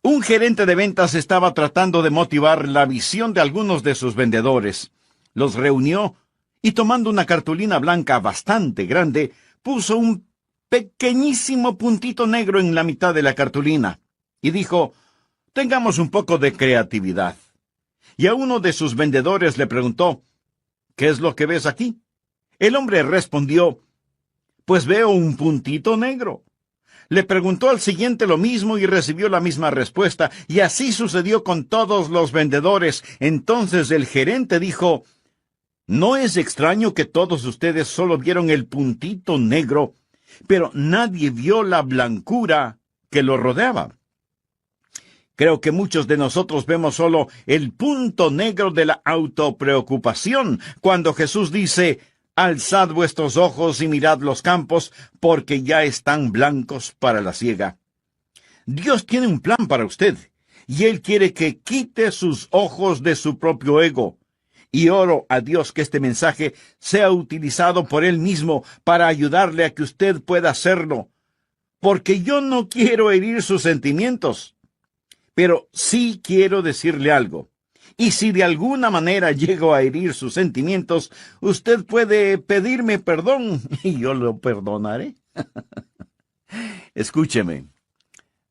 Un gerente de ventas estaba tratando de motivar la visión de algunos de sus vendedores. Los reunió y, tomando una cartulina blanca bastante grande, puso un pequeñísimo puntito negro en la mitad de la cartulina y dijo: «Tengamos un poco de creatividad». Y a uno de sus vendedores le preguntó: «¿Qué es lo que ves aquí?». El hombre respondió: «Pues veo un puntito negro». Le preguntó al siguiente lo mismo y recibió la misma respuesta, y así sucedió con todos los vendedores. Entonces el gerente dijo: «¿No es extraño que todos ustedes solo vieron el puntito negro, pero nadie vio la blancura que lo rodeaba?» Creo que muchos de nosotros vemos solo el punto negro de la autopreocupación, cuando Jesús dice: «Alzad vuestros ojos y mirad los campos, porque ya están blancos para la siega». Dios tiene un plan para usted, y Él quiere que quite sus ojos de su propio ego. Y oro a Dios que este mensaje sea utilizado por Él mismo para ayudarle a que usted pueda hacerlo, porque yo no quiero herir sus sentimientos, pero sí quiero decirle algo. Y si de alguna manera llego a herir sus sentimientos, usted puede pedirme perdón y yo lo perdonaré. Escúcheme,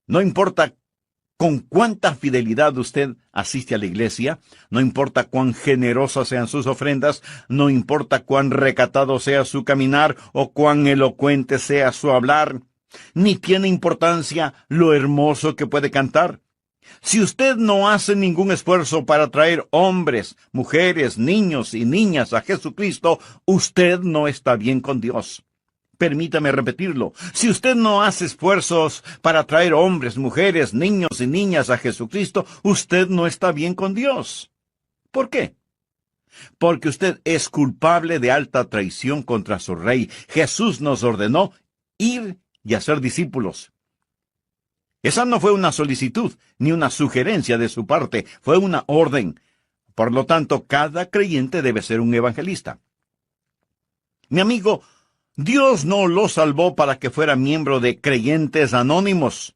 no importa con cuánta fidelidad usted asiste a la iglesia, no importa cuán generosas sean sus ofrendas, no importa cuán recatado sea su caminar o cuán elocuente sea su hablar, ni tiene importancia lo hermoso que puede cantar. Si usted no hace ningún esfuerzo para traer hombres, mujeres, niños y niñas a Jesucristo, usted no está bien con Dios. Permítame repetirlo. Si usted no hace esfuerzos para traer hombres, mujeres, niños y niñas a Jesucristo, usted no está bien con Dios. ¿Por qué? Porque usted es culpable de alta traición contra su Rey. Jesús nos ordenó ir y hacer discípulos. Esa no fue una solicitud, ni una sugerencia de su parte, fue una orden. Por lo tanto, cada creyente debe ser un evangelista. Mi amigo, Dios no lo salvó para que fuera miembro de creyentes anónimos.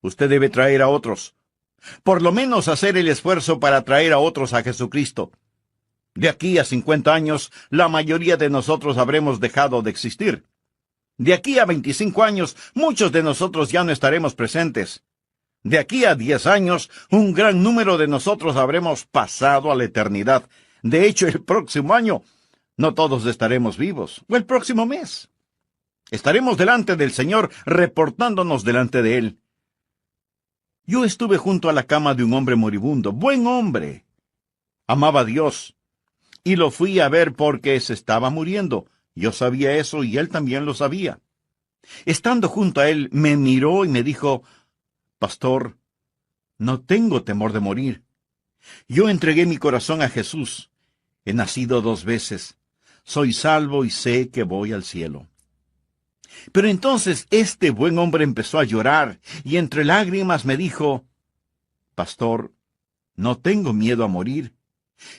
Usted debe traer a otros. Por lo menos hacer el esfuerzo para traer a otros a Jesucristo. De aquí a 50 años, la mayoría de nosotros habremos dejado de existir. De aquí a 25 años, muchos de nosotros ya no estaremos presentes. De aquí a 10 años, un gran número de nosotros habremos pasado a la eternidad. De hecho, el próximo año, no todos estaremos vivos. O el próximo mes. Estaremos delante del Señor, reportándonos delante de Él. Yo estuve junto a la cama de un hombre moribundo, buen hombre. Amaba a Dios. Y lo fui a ver porque se estaba muriendo. Yo sabía eso y él también lo sabía. Estando junto a él, me miró y me dijo: «Pastor, no tengo temor de morir. Yo entregué mi corazón a Jesús. He nacido 2 veces. Soy salvo y sé que voy al cielo». Pero entonces este buen hombre empezó a llorar y entre lágrimas me dijo: «Pastor, no tengo miedo a morir,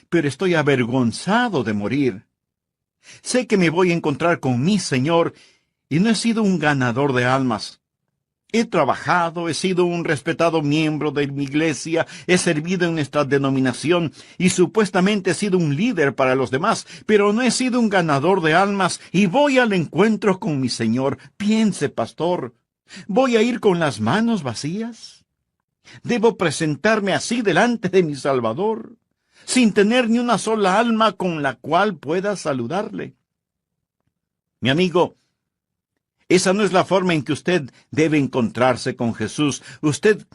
pero estoy avergonzado de morir. Sé que me voy a encontrar con mi Señor y no he sido un ganador de almas. He trabajado, he sido un respetado miembro de mi iglesia, he servido en nuestra denominación y supuestamente he sido un líder para los demás, pero no he sido un ganador de almas y voy al encuentro con mi Señor. Piense, pastor, ¿voy a ir con las manos vacías? ¿Debo presentarme así delante de mi Salvador, sin tener ni una sola alma con la cual pueda saludarle? Mi amigo, esa no es la forma en que usted debe encontrarse con Jesús. Usted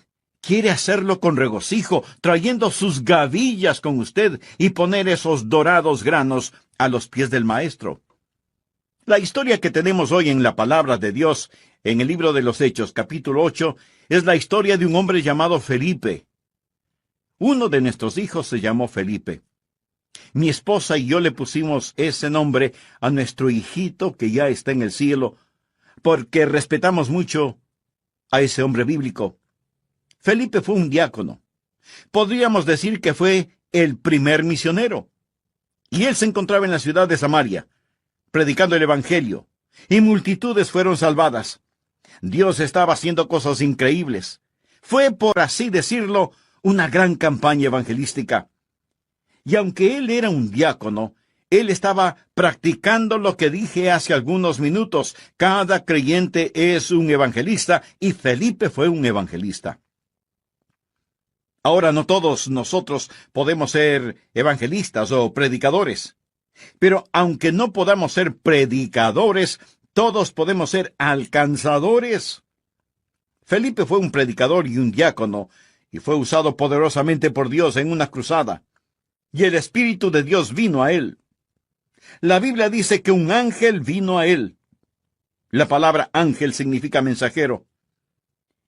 quiere hacerlo con regocijo, trayendo sus gavillas con usted y poner esos dorados granos a los pies del Maestro. La historia que tenemos hoy en la palabra de Dios, en el libro de los Hechos, capítulo 8, es la historia de un hombre llamado Felipe. Uno de nuestros hijos se llamó Felipe. Mi esposa y yo le pusimos ese nombre a nuestro hijito que ya está en el cielo, porque respetamos mucho a ese hombre bíblico. Felipe fue un diácono. Podríamos decir que fue el primer misionero. Y él se encontraba en la ciudad de Samaria, predicando el Evangelio, y multitudes fueron salvadas. Dios estaba haciendo cosas increíbles. Fue, por así decirlo, una gran campaña evangelística. Y aunque él era un diácono, él estaba practicando lo que dije hace algunos minutos. Cada creyente es un evangelista y Felipe fue un evangelista. Ahora, no todos nosotros podemos ser evangelistas o predicadores. Pero aunque no podamos ser predicadores, todos podemos ser alcanzadores. Felipe fue un predicador y un diácono, y fue usado poderosamente por Dios en una cruzada. Y el Espíritu de Dios vino a él. La Biblia dice que un ángel vino a él. La palabra ángel significa mensajero.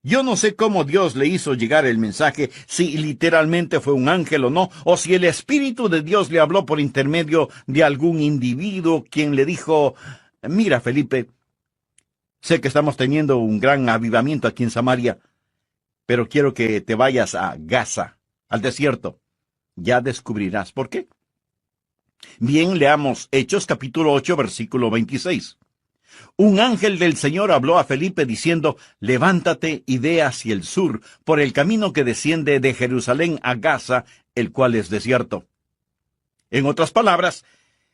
Yo no sé cómo Dios le hizo llegar el mensaje, si literalmente fue un ángel o no, o si el Espíritu de Dios le habló por intermedio de algún individuo quien le dijo: mira, Felipe, sé que estamos teniendo un gran avivamiento aquí en Samaria, pero quiero que te vayas a Gaza, al desierto. Ya descubrirás por qué. Bien, leamos Hechos capítulo 8, versículo 26. Un ángel del Señor habló a Felipe diciendo: levántate y ve hacia el sur, por el camino que desciende de Jerusalén a Gaza, el cual es desierto. En otras palabras,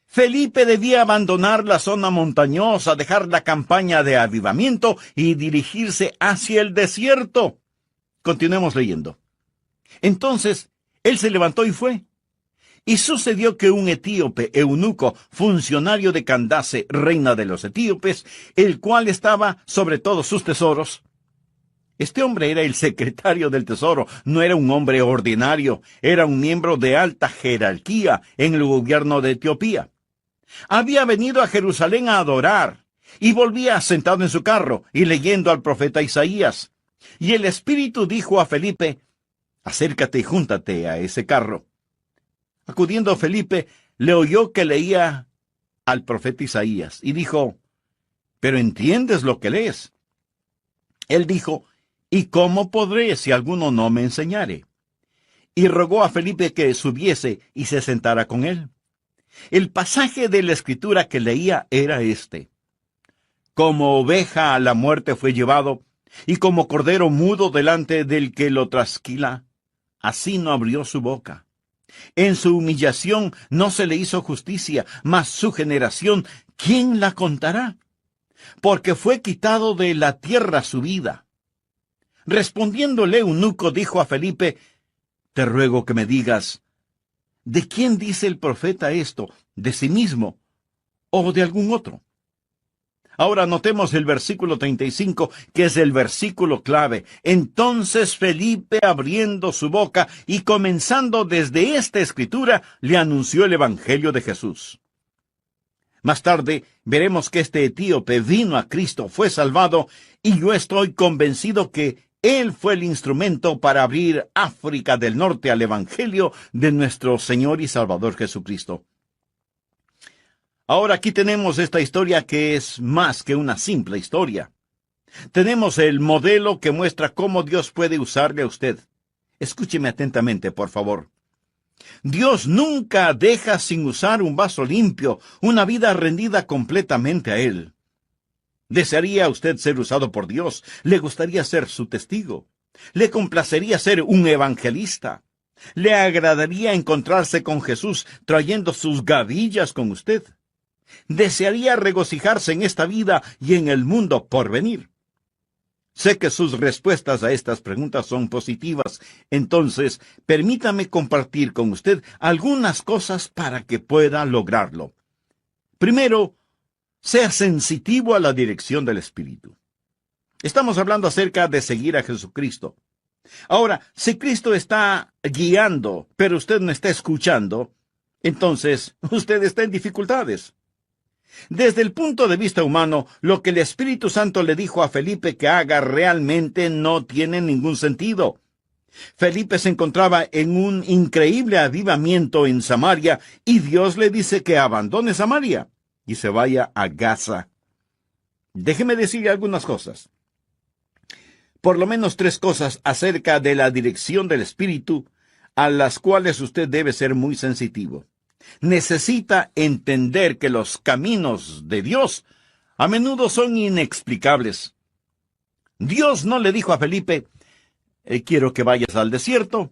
Felipe debía abandonar la zona montañosa, dejar la campaña de avivamiento y dirigirse hacia el desierto. Continuemos leyendo. Entonces, él se levantó y fue. Y sucedió que un etíope, eunuco, funcionario de Candace, reina de los etíopes, el cual estaba sobre todos sus tesoros. Este hombre era el secretario del tesoro, no era un hombre ordinario, era un miembro de alta jerarquía en el gobierno de Etiopía. Había venido a Jerusalén a adorar, y volvía sentado en su carro y leyendo al profeta Isaías. Y el Espíritu dijo a Felipe: acércate y júntate a ese carro. Acudiendo Felipe, le oyó que leía al profeta Isaías, y dijo: ¿pero entiendes lo que lees? Él dijo: ¿y cómo podré si alguno no me enseñare? Y rogó a Felipe que subiese y se sentara con él. El pasaje de la Escritura que leía era este: como oveja a la muerte fue llevado, y como cordero mudo delante del que lo trasquila, así no abrió su boca. En su humillación no se le hizo justicia, mas su generación, ¿quién la contará? Porque fue quitado de la tierra su vida. Respondiéndole eunuco, dijo a Felipe: te ruego que me digas, ¿de quién dice el profeta esto? ¿De sí mismo o de algún otro? Ahora notemos el versículo 35, que es el versículo clave. Entonces Felipe, abriendo su boca y comenzando desde esta escritura, le anunció el evangelio de Jesús. Más tarde veremos que este etíope vino a Cristo, fue salvado, y yo estoy convencido que él fue el instrumento para abrir África del Norte al evangelio de nuestro Señor y Salvador Jesucristo. Ahora aquí tenemos esta historia que es más que una simple historia. Tenemos el modelo que muestra cómo Dios puede usarle a usted. Escúcheme atentamente, por favor. Dios nunca deja sin usar un vaso limpio, una vida rendida completamente a Él. ¿Desearía usted ser usado por Dios? ¿Le gustaría ser su testigo? ¿Le complacería ser un evangelista? ¿Le agradaría encontrarse con Jesús trayendo sus gavillas con usted? ¿Desearía regocijarse en esta vida y en el mundo por venir? Sé que sus respuestas a estas preguntas son positivas, entonces permítame compartir con usted algunas cosas para que pueda lograrlo. Primero, sea sensitivo a la dirección del Espíritu. Estamos hablando acerca de seguir a Jesucristo. Ahora, si Cristo está guiando, pero usted no está escuchando, entonces usted está en dificultades. Desde el punto de vista humano, lo que el Espíritu Santo le dijo a Felipe que haga realmente no tiene ningún sentido. Felipe se encontraba en un increíble avivamiento en Samaria y Dios le dice que abandone Samaria y se vaya a Gaza. Déjeme decirle algunas cosas. Por lo menos 3 cosas acerca de la dirección del Espíritu a las cuales usted debe ser muy sensitivo. Necesita entender que los caminos de Dios a menudo son inexplicables. Dios no le dijo a Felipe: Quiero que vayas al desierto.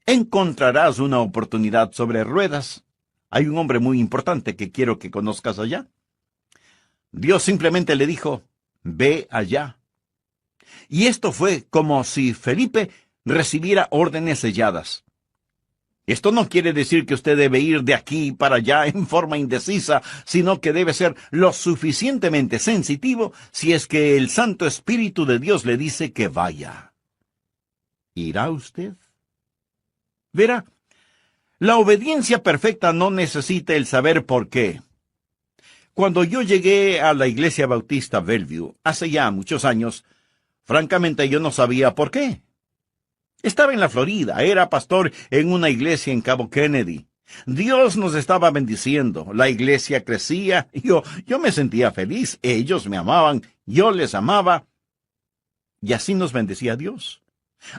Encontrarás una oportunidad sobre ruedas. Hay un hombre muy importante que quiero que conozcas allá. Dios simplemente le dijo, ve allá. Y esto fue como si Felipe recibiera órdenes selladas. Esto no quiere decir que usted debe ir de aquí para allá en forma indecisa, sino que debe ser lo suficientemente sensitivo si es que el Santo Espíritu de Dios le dice que vaya. ¿Irá usted? Verá, la obediencia perfecta no necesita el saber por qué. Cuando yo llegué a la Iglesia Bautista Bellevue, hace ya muchos años, francamente yo no sabía por qué. Estaba en la Florida, era pastor en una iglesia en Cabo Kennedy. Dios nos estaba bendiciendo, la iglesia crecía, yo me sentía feliz, ellos me amaban, yo les amaba, y así nos bendecía Dios.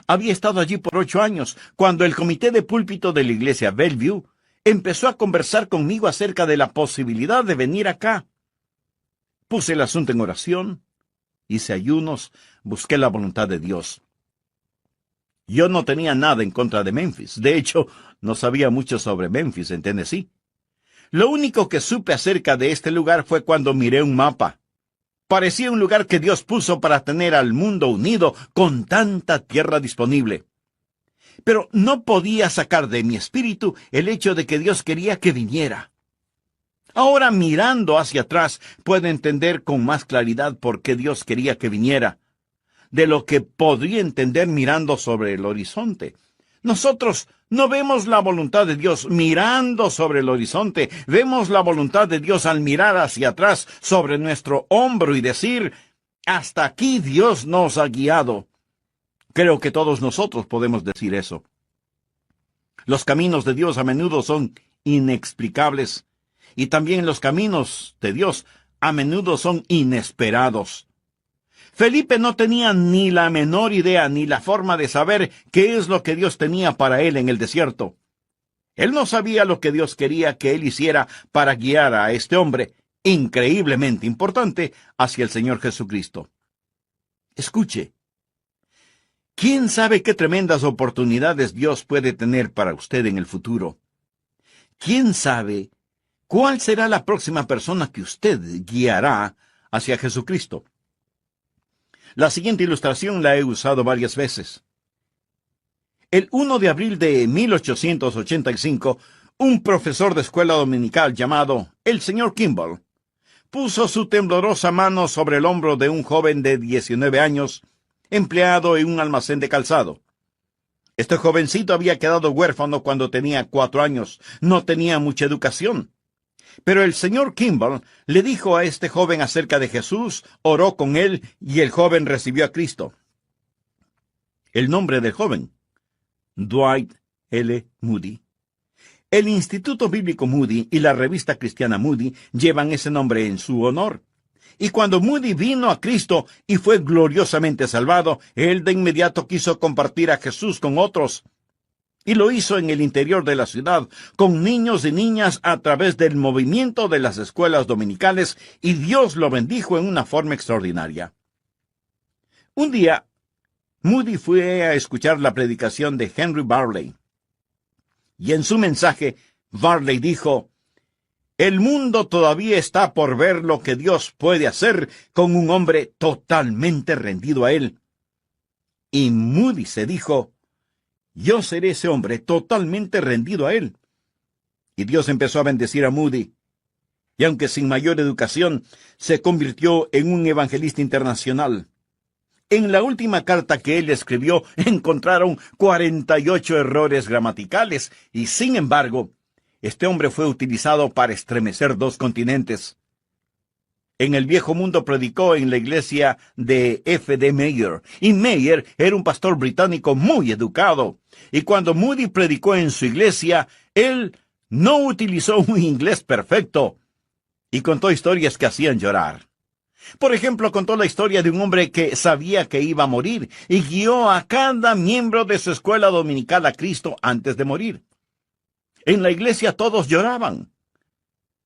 Había estado allí por 8 años, cuando el comité de púlpito de la iglesia Bellevue empezó a conversar conmigo acerca de la posibilidad de venir acá. Puse el asunto en oración, hice ayunos, busqué la voluntad de Dios. Yo no tenía nada en contra de Memphis. De hecho, no sabía mucho sobre Memphis en Tennessee. Lo único que supe acerca de este lugar fue cuando miré un mapa. Parecía un lugar que Dios puso para tener al mundo unido con tanta tierra disponible. Pero no podía sacar de mi espíritu el hecho de que Dios quería que viniera. Ahora, mirando hacia atrás, puedo entender con más claridad por qué Dios quería que viniera, de lo que podría entender mirando sobre el horizonte. Nosotros no vemos la voluntad de Dios mirando sobre el horizonte, vemos la voluntad de Dios al mirar hacia atrás sobre nuestro hombro y decir, hasta aquí Dios nos ha guiado. Creo que todos nosotros podemos decir eso. Los caminos de Dios a menudo son inexplicables, y también los caminos de Dios a menudo son inesperados. Felipe no tenía ni la menor idea ni la forma de saber qué es lo que Dios tenía para él en el desierto. Él no sabía lo que Dios quería que él hiciera para guiar a este hombre, increíblemente importante, hacia el Señor Jesucristo. Escuche. ¿Quién sabe qué tremendas oportunidades Dios puede tener para usted en el futuro? ¿Quién sabe cuál será la próxima persona que usted guiará hacia Jesucristo? La siguiente ilustración la he usado varias veces. El 1 de abril de 1885, un profesor de escuela dominical llamado el señor Kimball puso su temblorosa mano sobre el hombro de un joven de 19 años, empleado en un almacén de calzado. Este jovencito había quedado huérfano cuando tenía 4 años, no tenía mucha educación. Pero el señor Kimball le dijo a este joven acerca de Jesús, oró con él y el joven recibió a Cristo. El nombre del joven, Dwight L. Moody. El Instituto Bíblico Moody y la revista cristiana Moody llevan ese nombre en su honor. Y cuando Moody vino a Cristo y fue gloriosamente salvado, él de inmediato quiso compartir a Jesús con otros. Y lo hizo en el interior de la ciudad, con niños y niñas a través del movimiento de las escuelas dominicales, y Dios lo bendijo en una forma extraordinaria. Un día, Moody fue a escuchar la predicación de Henry Varley. Y en su mensaje, Varley dijo, «El mundo todavía está por ver lo que Dios puede hacer con un hombre totalmente rendido a Él». Y Moody se dijo, «Yo seré ese hombre totalmente rendido a Él». Y Dios empezó a bendecir a Moody. Y aunque sin mayor educación, se convirtió en un evangelista internacional. En la última carta que él escribió, encontraron 48 errores gramaticales, y sin embargo, este hombre fue utilizado para estremecer 2 continentes. En el viejo mundo predicó en la iglesia de F. D. Meyer, y Meyer era un pastor británico muy educado. Y cuando Moody predicó en su iglesia, él no utilizó un inglés perfecto, y contó historias que hacían llorar. Por ejemplo, contó la historia de un hombre que sabía que iba a morir, y guió a cada miembro de su escuela dominical a Cristo antes de morir. En la iglesia todos lloraban.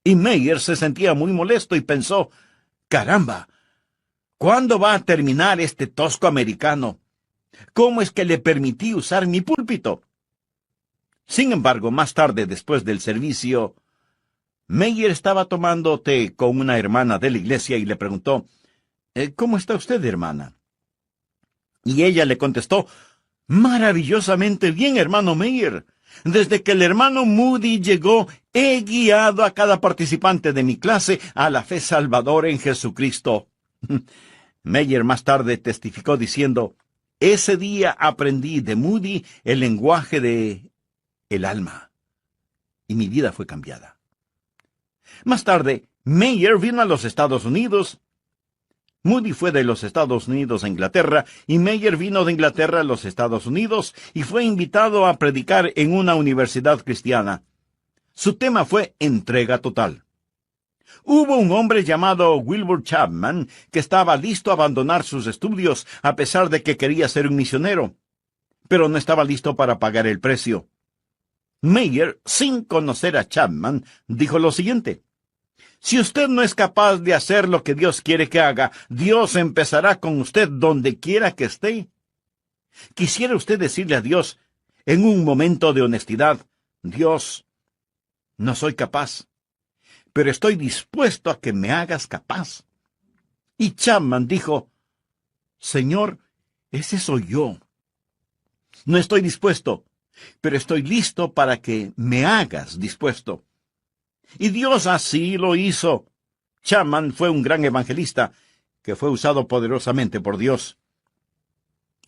Y Meyer se sentía muy molesto y pensó, «Caramba, ¿cuándo va a terminar este tosco americano? ¿Cómo es que le permití usar mi púlpito? Sin embargo, más tarde, después del servicio, Meyer estaba tomando té con una hermana de la iglesia y le preguntó, ¿cómo está usted, hermana? Y ella le contestó, maravillosamente bien, hermano Meyer. Desde que el hermano Moody llegó, he guiado a cada participante de mi clase a la fe salvadora en Jesucristo. Meyer más tarde testificó diciendo, ese día aprendí de Moody el lenguaje de el alma, y mi vida fue cambiada. Más tarde, Meyer vino a los Estados Unidos. Moody fue de los Estados Unidos a Inglaterra, y Meyer vino de Inglaterra a los Estados Unidos y fue invitado a predicar en una universidad cristiana. Su tema fue entrega total. Hubo un hombre llamado Wilbur Chapman que estaba listo a abandonar sus estudios a pesar de que quería ser un misionero, pero no estaba listo para pagar el precio. Meyer, sin conocer a Chapman, dijo lo siguiente: si usted no es capaz de hacer lo que Dios quiere que haga, Dios empezará con usted donde quiera que esté. ¿Quisiera usted decirle a Dios, en un momento de honestidad, Dios, no soy capaz, pero estoy dispuesto a que me hagas capaz? Y Chapman dijo, Señor, ese soy yo. No estoy dispuesto, pero estoy listo para que me hagas dispuesto. Y Dios así lo hizo. Chapman fue un gran evangelista que fue usado poderosamente por Dios.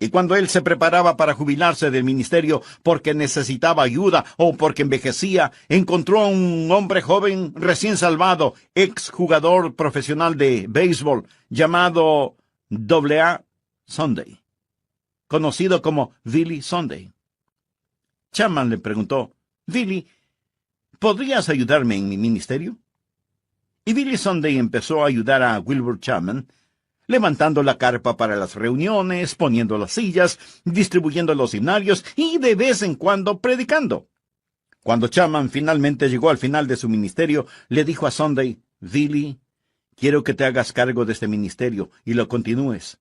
Y cuando él se preparaba para jubilarse del ministerio porque necesitaba ayuda o porque envejecía, encontró a un hombre joven recién salvado, exjugador profesional de béisbol, llamado A. Sunday, conocido como Billy Sunday. Chapman le preguntó, Billy, ¿podrías ayudarme en mi ministerio? Y Billy Sunday empezó a ayudar a Wilbur Chapman, levantando la carpa para las reuniones, poniendo las sillas, distribuyendo los himnarios y de vez en cuando predicando. Cuando Chapman finalmente llegó al final de su ministerio, le dijo a Sunday, Billy, quiero que te hagas cargo de este ministerio y lo continúes.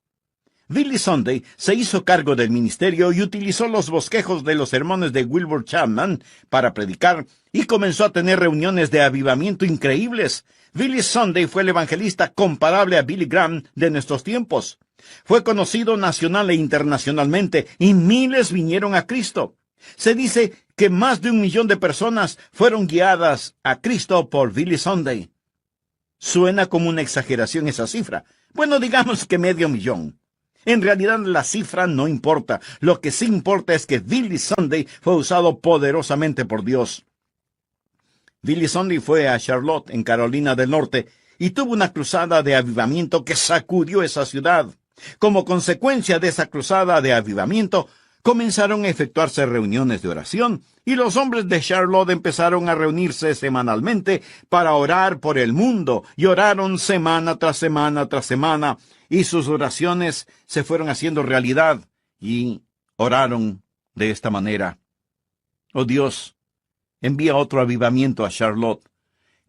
Billy Sunday se hizo cargo del ministerio y utilizó los bosquejos de los sermones de Wilbur Chapman para predicar y comenzó a tener reuniones de avivamiento increíbles. Billy Sunday fue el evangelista comparable a Billy Graham de nuestros tiempos. Fue conocido nacional e internacionalmente y miles vinieron a Cristo. Se dice que más de 1 millón de personas fueron guiadas a Cristo por Billy Sunday. Suena como una exageración esa cifra. Bueno, digamos que 500,000. En realidad la cifra no importa. Lo que sí importa es que Billy Sunday fue usado poderosamente por Dios. Billy Sunday fue a Charlotte, en Carolina del Norte, y tuvo una cruzada de avivamiento que sacudió esa ciudad. Como consecuencia de esa cruzada de avivamiento, comenzaron a efectuarse reuniones de oración, y los hombres de Charlotte empezaron a reunirse semanalmente para orar por el mundo, y oraron semana tras semana tras semana, y sus oraciones se fueron haciendo realidad, y oraron de esta manera. Oh Dios, envía otro avivamiento a Charlotte,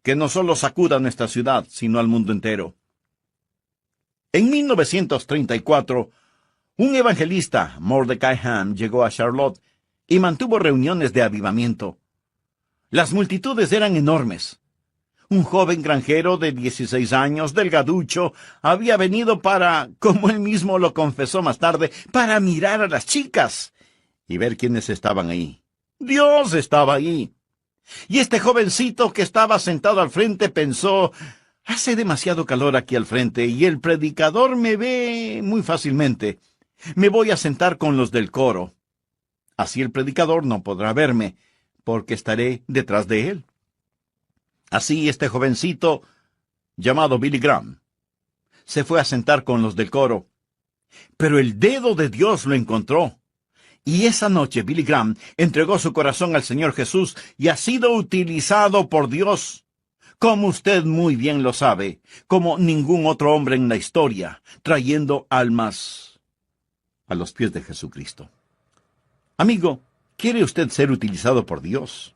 que no solo sacuda nuestra ciudad, sino al mundo entero. En 1934, un evangelista, Mordecai Ham, llegó a Charlotte y mantuvo reuniones de avivamiento. Las multitudes eran enormes. Un joven granjero de 16 años, delgaducho, había venido para, como él mismo lo confesó más tarde, para mirar a las chicas y ver quiénes estaban ahí. Dios estaba ahí. Y este jovencito que estaba sentado al frente pensó, hace demasiado calor aquí al frente y el predicador me ve muy fácilmente. Me voy a sentar con los del coro. Así el predicador no podrá verme, porque estaré detrás de él. Así este jovencito, llamado Billy Graham, se fue a sentar con los del coro. Pero el dedo de Dios lo encontró. Y esa noche Billy Graham entregó su corazón al Señor Jesús y ha sido utilizado por Dios, como usted muy bien lo sabe, como ningún otro hombre en la historia, trayendo almas a los pies de Jesucristo. Amigo, ¿quiere usted ser utilizado por Dios?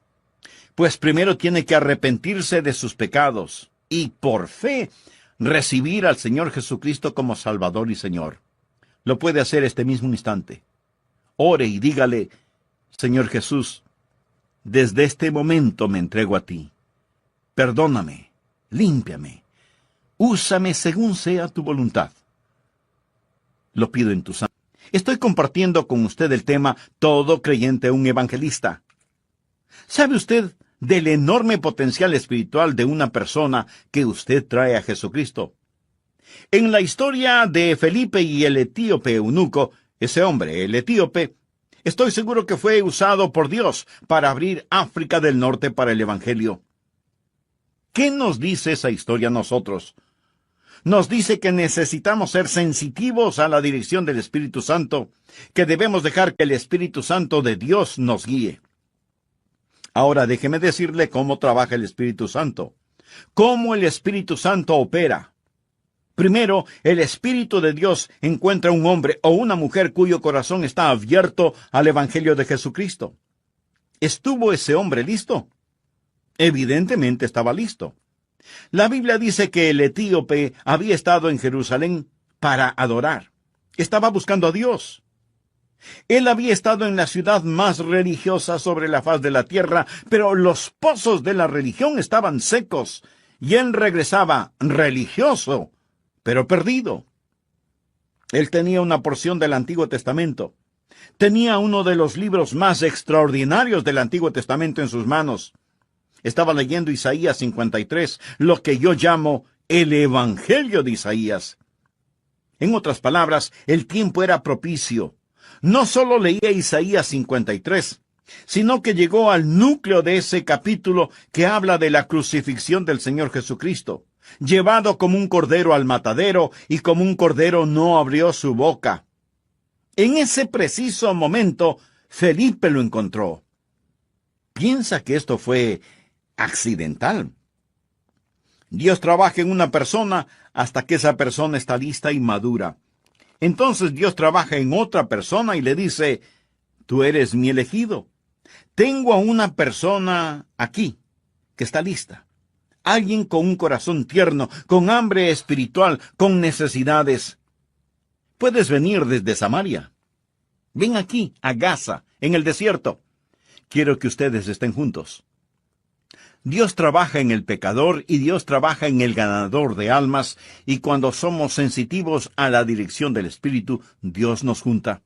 Pues primero tiene que arrepentirse de sus pecados y, por fe, recibir al Señor Jesucristo como Salvador y Señor. Lo puede hacer este mismo instante. Ore y dígale: Señor Jesús, desde este momento me entrego a ti. Perdóname, límpiame, úsame según sea tu voluntad. Lo pido en tu santo. Estoy compartiendo con usted el tema Todo creyente un evangelista. ¿Sabe usted del enorme potencial espiritual de una persona que usted trae a Jesucristo? En la historia de Felipe y el etíope eunuco, ese hombre, el etíope, estoy seguro que fue usado por Dios para abrir África del Norte para el Evangelio. ¿Qué nos dice esa historia a nosotros? Nos dice que necesitamos ser sensitivos a la dirección del Espíritu Santo, que debemos dejar que el Espíritu Santo de Dios nos guíe. Ahora déjeme decirle cómo trabaja el Espíritu Santo, cómo el Espíritu Santo opera. Primero, el Espíritu de Dios encuentra un hombre o una mujer cuyo corazón está abierto al Evangelio de Jesucristo. ¿Estuvo ese hombre listo? Evidentemente estaba listo. La Biblia dice que el etíope había estado en Jerusalén para adorar. Estaba buscando a Dios. Él había estado en la ciudad más religiosa sobre la faz de la tierra, pero los pozos de la religión estaban secos, y él regresaba religioso, pero perdido. Él tenía una porción del Antiguo Testamento. Tenía uno de los libros más extraordinarios del Antiguo Testamento en sus manos. Estaba leyendo Isaías 53, lo que yo llamo el Evangelio de Isaías. En otras palabras, el tiempo era propicio. No solo leía Isaías 53, sino que llegó al núcleo de ese capítulo que habla de la crucifixión del Señor Jesucristo, llevado como un cordero al matadero, y como un cordero no abrió su boca. En ese preciso momento, Felipe lo encontró. ¿Piensa que esto fue accidental? Dios trabaja en una persona hasta que esa persona está lista y madura. Entonces Dios trabaja en otra persona y le dice: tú eres mi elegido. Tengo a una persona aquí que está lista. Alguien con un corazón tierno, con hambre espiritual, con necesidades. Puedes venir desde Samaria. Ven aquí, a Gaza, en el desierto. Quiero que ustedes estén juntos. Dios trabaja en el pecador y Dios trabaja en el ganador de almas, y cuando somos sensitivos a la dirección del Espíritu, Dios nos junta.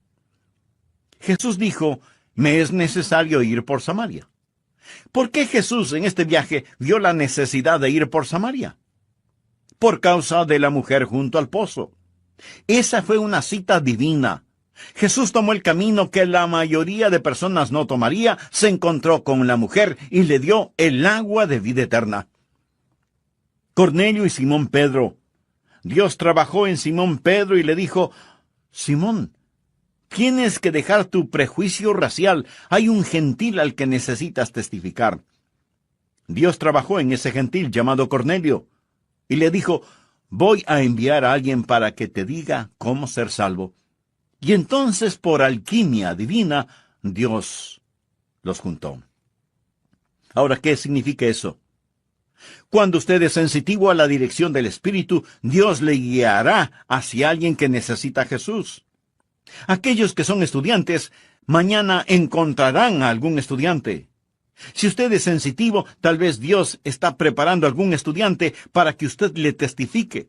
Jesús dijo: me es necesario ir por Samaria. ¿Por qué Jesús en este viaje vio la necesidad de ir por Samaria? Por causa de la mujer junto al pozo. Esa fue una cita divina. Jesús tomó el camino que la mayoría de personas no tomaría, se encontró con la mujer y le dio el agua de vida eterna. Cornelio y Simón Pedro. Dios trabajó en Simón Pedro y le dijo: Simón, tienes que dejar tu prejuicio racial. Hay un gentil al que necesitas testificar. Dios trabajó en ese gentil llamado Cornelio y le dijo: voy a enviar a alguien para que te diga cómo ser salvo. Y entonces, por alquimia divina, Dios los juntó. Ahora, ¿qué significa eso? Cuando usted es sensitivo a la dirección del Espíritu, Dios le guiará hacia alguien que necesita a Jesús. Aquellos que son estudiantes, mañana encontrarán a algún estudiante. Si usted es sensitivo, tal vez Dios está preparando a algún estudiante para que usted le testifique.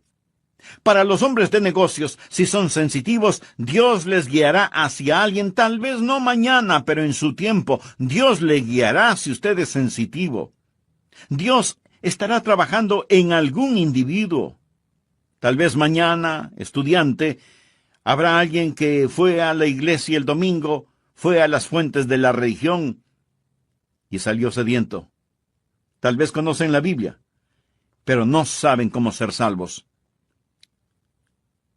Para los hombres de negocios, si son sensitivos, Dios les guiará hacia alguien, tal vez no mañana, pero en su tiempo. Dios le guiará si usted es sensitivo. Dios estará trabajando en algún individuo. Tal vez mañana, estudiante, habrá alguien que fue a la iglesia el domingo, fue a las fuentes de la religión y salió sediento. Tal vez conocen la Biblia, pero no saben cómo ser salvos.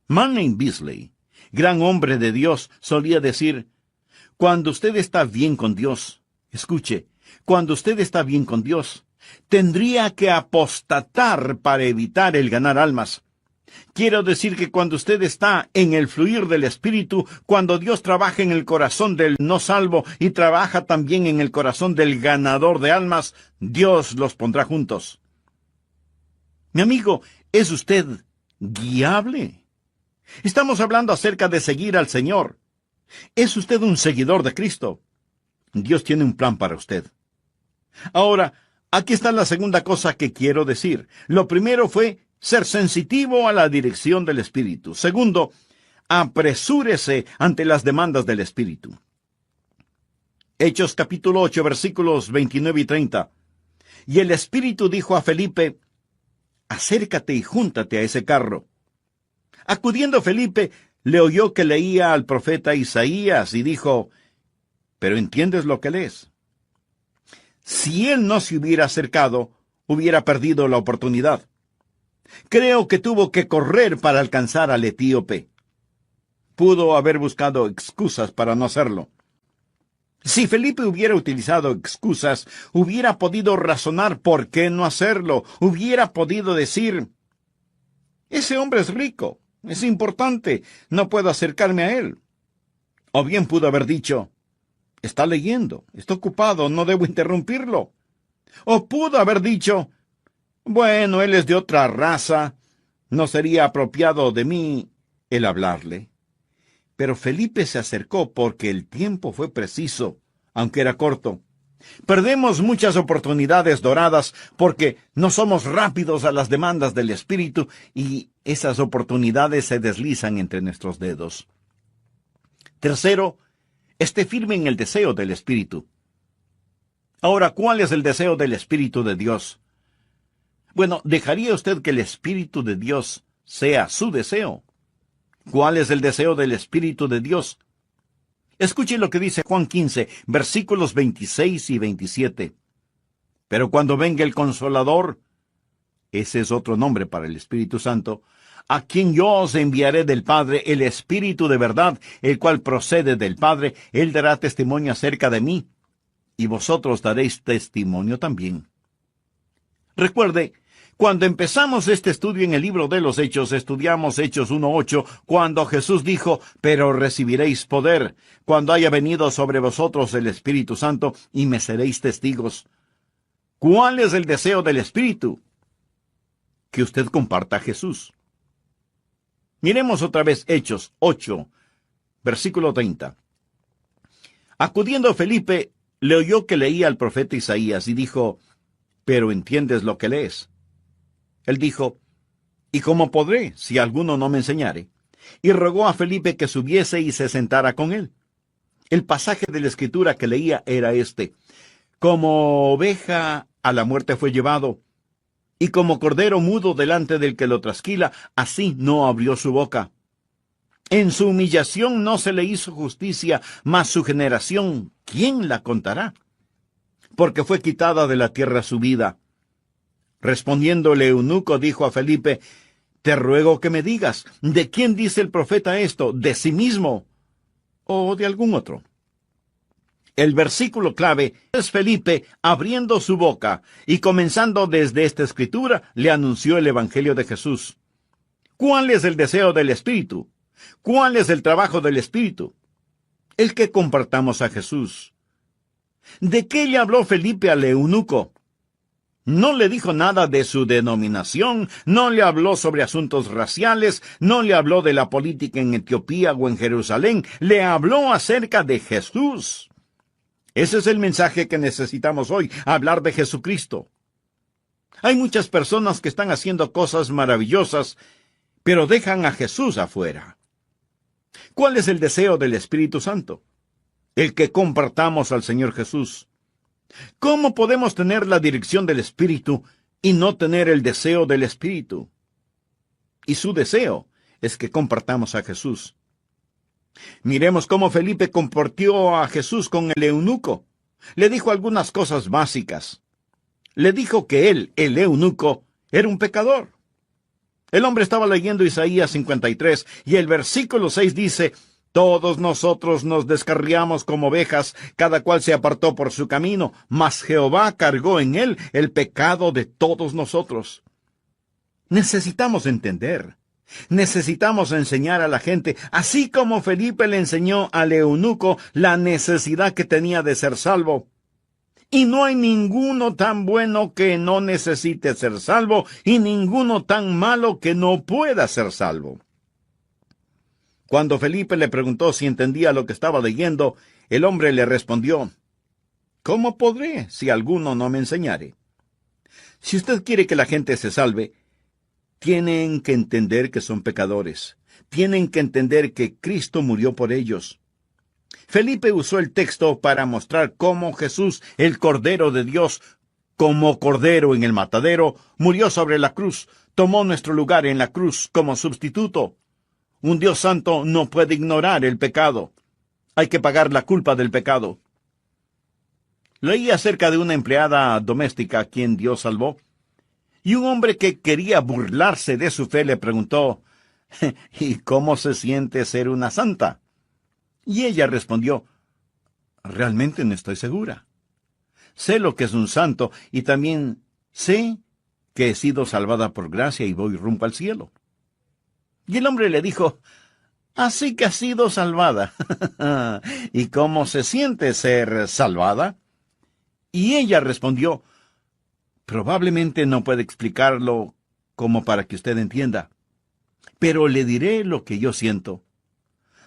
Manley Beasley, gran hombre de Dios, solía decir: cuando usted está bien con Dios, escuche, cuando usted está bien con Dios, tendría que apostatar para evitar el ganar almas. Quiero decir que cuando usted está en el fluir del Espíritu, cuando Dios trabaja en el corazón del no salvo y trabaja también en el corazón del ganador de almas, Dios los pondrá juntos. Mi amigo, ¿es usted guiable? Estamos hablando acerca de seguir al Señor. ¿Es usted un seguidor de Cristo? Dios tiene un plan para usted. Ahora, aquí está la segunda cosa que quiero decir. Lo primero fue ser sensitivo a la dirección del Espíritu. Segundo, apresúrese ante las demandas del Espíritu. Hechos capítulo 8, versículos 29 y 30. Y el Espíritu dijo a Felipe, acércate y júntate a ese carro. Acudiendo Felipe, le oyó que leía al profeta Isaías y dijo, ¿pero entiendes lo que lees? Si él no se hubiera acercado, hubiera perdido la oportunidad. Creo que tuvo que correr para alcanzar al etíope. Pudo haber buscado excusas para no hacerlo. Si Felipe hubiera utilizado excusas, hubiera podido razonar por qué no hacerlo. Hubiera podido decir, ese hombre es rico, es importante, no puedo acercarme a él. O bien pudo haber dicho, está leyendo, está ocupado, no debo interrumpirlo. O pudo haber dicho, bueno, él es de otra raza, no sería apropiado de mí el hablarle. Pero Felipe se acercó porque el tiempo fue preciso, aunque era corto. Perdemos muchas oportunidades doradas porque no somos rápidos a las demandas del Espíritu y esas oportunidades se deslizan entre nuestros dedos. Tercero, esté firme en el deseo del Espíritu. Ahora, ¿cuál es el deseo del Espíritu de Dios? Bueno, ¿dejaría usted que el Espíritu de Dios sea su deseo? ¿Cuál es el deseo del Espíritu de Dios? Escuche lo que dice Juan 15, versículos 26 y 27. Pero cuando venga el Consolador, ese es otro nombre para el Espíritu Santo, a quien yo os enviaré del Padre, el Espíritu de verdad, el cual procede del Padre, él dará testimonio acerca de mí, y vosotros daréis testimonio también. Recuerde, cuando empezamos este estudio en el libro de los Hechos, estudiamos Hechos 1:8, cuando Jesús dijo, pero recibiréis poder, cuando haya venido sobre vosotros el Espíritu Santo, y me seréis testigos. ¿Cuál es el deseo del Espíritu? Que usted comparta a Jesús. Miremos otra vez Hechos 8, versículo 30. Acudiendo Felipe, le oyó que leía al profeta Isaías, y dijo, ¿pero entiendes lo que lees? Él dijo, ¿y cómo podré, si alguno no me enseñare? Y rogó a Felipe que subiese y se sentara con él. El pasaje de la Escritura que leía era este: como oveja a la muerte fue llevado, y como cordero mudo delante del que lo trasquila, así no abrió su boca. En su humillación no se le hizo justicia, mas su generación, ¿quién la contará? Porque fue quitada de la tierra su vida. Respondiendo el eunuco dijo a Felipe, te ruego que me digas, ¿de quién dice el profeta esto? ¿De sí mismo o de algún otro? El versículo clave es Felipe abriendo su boca y comenzando desde esta escritura le anunció el Evangelio de Jesús. ¿Cuál es el deseo del Espíritu? ¿Cuál es el trabajo del Espíritu? El que compartamos a Jesús. ¿De qué le habló Felipe al eunuco? No le dijo nada de su denominación, no le habló sobre asuntos raciales, no le habló de la política en Etiopía o en Jerusalén, le habló acerca de Jesús. Ese es el mensaje que necesitamos hoy, hablar de Jesucristo. Hay muchas personas que están haciendo cosas maravillosas, pero dejan a Jesús afuera. ¿Cuál es el deseo del Espíritu Santo? El que compartamos al Señor Jesús. ¿Cómo podemos tener la dirección del Espíritu y no tener el deseo del Espíritu? Y su deseo es que compartamos a Jesús. Miremos cómo Felipe compartió a Jesús con el eunuco. Le dijo algunas cosas básicas. Le dijo que él, el eunuco, era un pecador. El hombre estaba leyendo Isaías 53 y el versículo 6 dice, todos nosotros nos descarriamos como ovejas, cada cual se apartó por su camino, mas Jehová cargó en él el pecado de todos nosotros. Necesitamos entender. Necesitamos enseñar a la gente, así como Felipe le enseñó al eunuco la necesidad que tenía de ser salvo. Y no hay ninguno tan bueno que no necesite ser salvo, y ninguno tan malo que no pueda ser salvo. Cuando Felipe le preguntó si entendía lo que estaba leyendo, el hombre le respondió: ¿Cómo podré si alguno no me enseñare? Si usted quiere que la gente se salve, tienen que entender que son pecadores. Tienen que entender que Cristo murió por ellos. Felipe usó el texto para mostrar cómo Jesús, el Cordero de Dios, como Cordero en el matadero, murió sobre la cruz, tomó nuestro lugar en la cruz como sustituto. Un Dios santo no puede ignorar el pecado. Hay que pagar la culpa del pecado. Leí acerca de una empleada doméstica a quien Dios salvó, y un hombre que quería burlarse de su fe le preguntó: ¿Y cómo se siente ser una santa? Y ella respondió: realmente no estoy segura. Sé lo que es un santo y también sé que he sido salvada por gracia y voy rumbo al cielo. Y el hombre le dijo: así que has sido salvada. ¿Y cómo se siente ser salvada? Y ella respondió: probablemente no puede explicarlo como para que usted entienda, pero le diré lo que yo siento.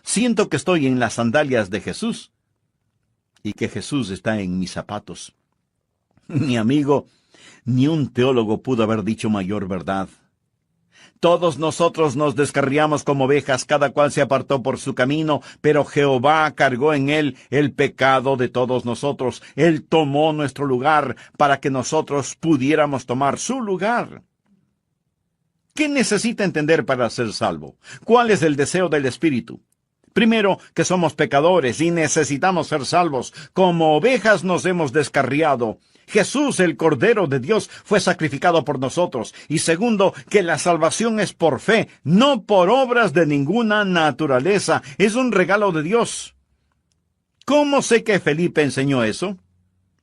Siento que estoy en las sandalias de Jesús y que Jesús está en mis zapatos. Mi amigo, ni un teólogo pudo haber dicho mayor verdad. Todos nosotros nos descarriamos como ovejas, cada cual se apartó por su camino, pero Jehová cargó en él el pecado de todos nosotros. Él tomó nuestro lugar para que nosotros pudiéramos tomar su lugar. ¿Qué necesita entender para ser salvo? ¿Cuál es el deseo del Espíritu? Primero, que somos pecadores y necesitamos ser salvos. Como ovejas nos hemos descarriado. Jesús, el Cordero de Dios, fue sacrificado por nosotros. Y segundo, que la salvación es por fe, no por obras de ninguna naturaleza. Es un regalo de Dios. ¿Cómo sé que Felipe enseñó eso?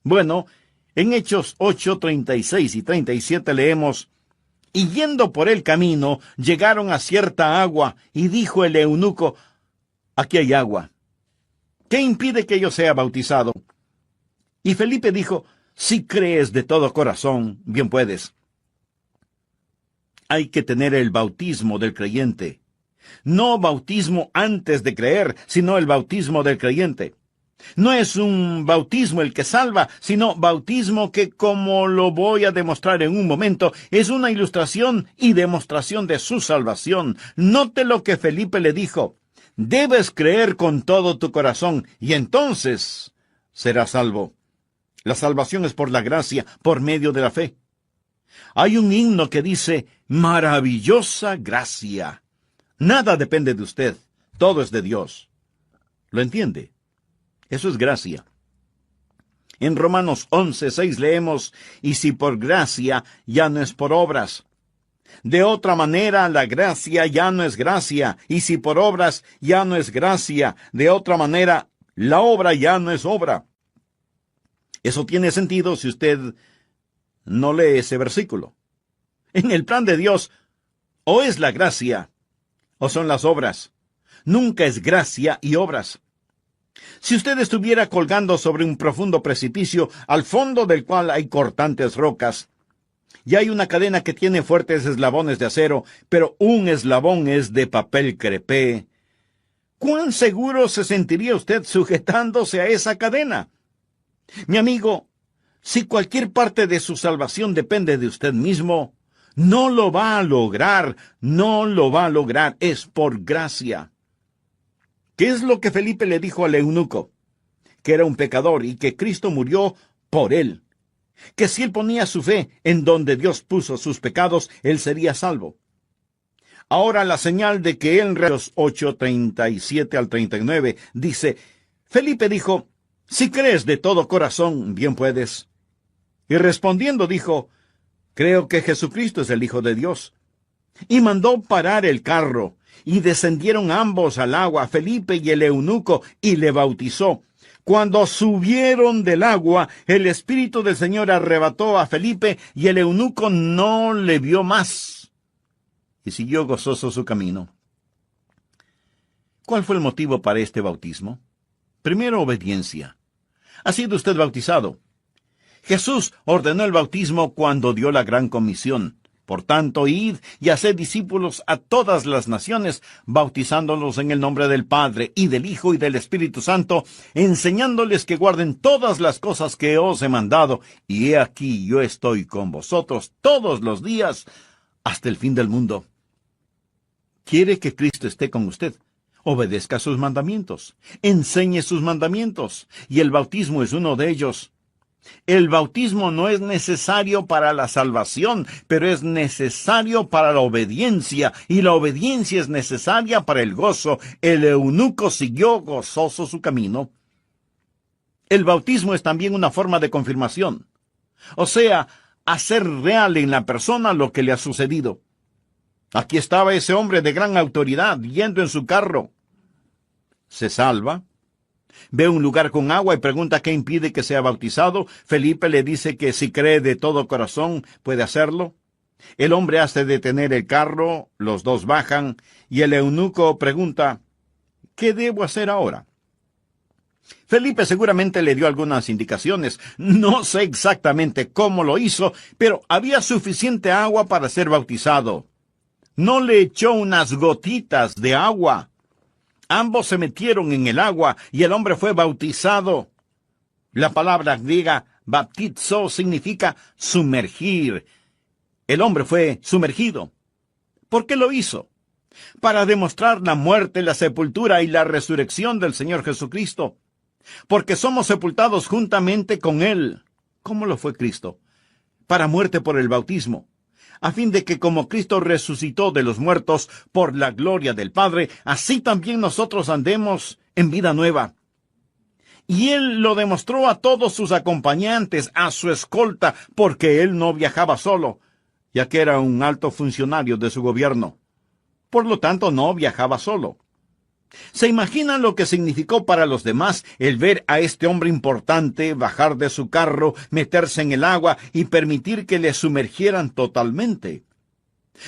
Bueno, en Hechos 8, 36 y 37 leemos: y yendo por el camino, llegaron a cierta agua, y dijo el eunuco: aquí hay agua. ¿Qué impide que yo sea bautizado? Y Felipe dijo: si crees de todo corazón, bien puedes. Hay que tener el bautismo del creyente. No bautismo antes de creer, sino el bautismo del creyente. No es un bautismo el que salva, sino bautismo que, como lo voy a demostrar en un momento, es una ilustración y demostración de su salvación. Note lo que Felipe le dijo: debes creer con todo tu corazón, y entonces serás salvo. La salvación es por la gracia, por medio de la fe. Hay un himno que dice: maravillosa gracia. Nada depende de usted, todo es de Dios. ¿Lo entiende? Eso es gracia. En Romanos 11:6 leemos: y si por gracia, ya no es por obras. De otra manera, la gracia ya no es gracia, y si por obras, ya no es gracia. De otra manera, la obra ya no es obra. Eso tiene sentido si usted no lee ese versículo. En el plan de Dios, o es la gracia, o son las obras. Nunca es gracia y obras. Si usted estuviera colgando sobre un profundo precipicio, al fondo del cual hay cortantes rocas, y hay una cadena que tiene fuertes eslabones de acero, pero un eslabón es de papel crepé, ¿cuán seguro se sentiría usted sujetándose a esa cadena? Mi amigo, si cualquier parte de su salvación depende de usted mismo, no lo va a lograr, no lo va a lograr, es por gracia. ¿Qué es lo que Felipe le dijo al eunuco? Que era un pecador y que Cristo murió por él. Que si él ponía su fe en donde Dios puso sus pecados, él sería salvo. Ahora la señal de que él, en Hechos 8, 37 al 39, dice: Felipe dijo: si crees de todo corazón, bien puedes. Y respondiendo dijo: creo que Jesucristo es el Hijo de Dios. Y mandó parar el carro, y descendieron ambos al agua, Felipe y el eunuco, y le bautizó. Cuando subieron del agua, el Espíritu del Señor arrebató a Felipe, y el eunuco no le vio más, y siguió gozoso su camino. ¿Cuál fue el motivo para este bautismo? Primero, obediencia. ¿Ha sido usted bautizado? Jesús ordenó el bautismo cuando dio la gran comisión. Por tanto, id y haced discípulos a todas las naciones, bautizándolos en el nombre del Padre, y del Hijo, y del Espíritu Santo, enseñándoles que guarden todas las cosas que os he mandado. Y he aquí, yo estoy con vosotros todos los días, hasta el fin del mundo. ¿Quiere que Cristo esté con usted? Obedezca sus mandamientos, enseñe sus mandamientos, y el bautismo es uno de ellos. El bautismo no es necesario para la salvación, pero es necesario para la obediencia, y la obediencia es necesaria para el gozo. El eunuco siguió gozoso su camino. El bautismo es también una forma de confirmación, o sea, hacer real en la persona lo que le ha sucedido. Aquí estaba ese hombre de gran autoridad, yendo en su carro. Se salva. Ve un lugar con agua y pregunta qué impide que sea bautizado. Felipe le dice que si cree de todo corazón puede hacerlo. El hombre hace detener el carro, los dos bajan, y el eunuco pregunta, ¿qué debo hacer ahora? Felipe seguramente le dio algunas indicaciones. No sé exactamente cómo lo hizo, pero había suficiente agua para ser bautizado. No le echó unas gotitas de agua. Ambos se metieron en el agua y el hombre fue bautizado. La palabra griega baptizo significa sumergir. El hombre fue sumergido. ¿Por qué lo hizo? Para demostrar la muerte, la sepultura y la resurrección del Señor Jesucristo. Porque somos sepultados juntamente con Él. ¿Cómo lo fue Cristo? Para muerte por el bautismo, a fin de que como Cristo resucitó de los muertos por la gloria del Padre, así también nosotros andemos en vida nueva. Y Él lo demostró a todos sus acompañantes, a su escolta, porque Él no viajaba solo, ya que era un alto funcionario de su gobierno. Por lo tanto, no viajaba solo. ¿Se imaginan lo que significó para los demás el ver a este hombre importante bajar de su carro, meterse en el agua y permitir que le sumergieran totalmente?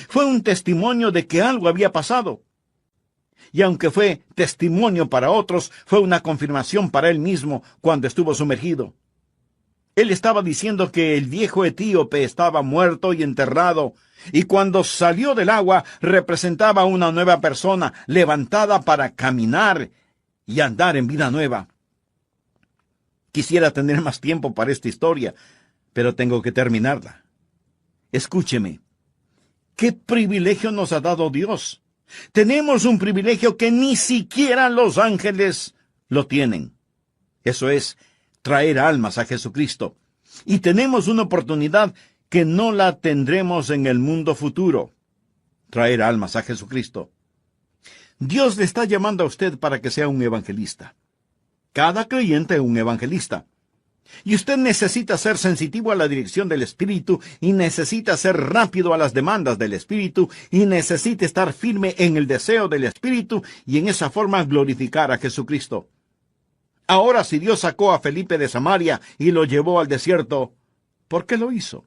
Fue un testimonio de que algo había pasado. Y aunque fue testimonio para otros, fue una confirmación para él mismo cuando estuvo sumergido. Él estaba diciendo que el viejo etíope estaba muerto y enterrado, y cuando salió del agua representaba una nueva persona, levantada para caminar y andar en vida nueva. Quisiera tener más tiempo para esta historia, pero tengo que terminarla. Escúcheme. ¿Qué privilegio nos ha dado Dios? Tenemos un privilegio que ni siquiera los ángeles lo tienen. Eso es, traer almas a Jesucristo. Y tenemos una oportunidad que no la tendremos en el mundo futuro. Traer almas a Jesucristo. Dios le está llamando a usted para que sea un evangelista. Cada creyente es un evangelista. Y usted necesita ser sensitivo a la dirección del Espíritu, y necesita ser rápido a las demandas del Espíritu, y necesita estar firme en el deseo del Espíritu, y en esa forma glorificar a Jesucristo. Ahora, si Dios sacó a Felipe de Samaria y lo llevó al desierto, ¿por qué lo hizo?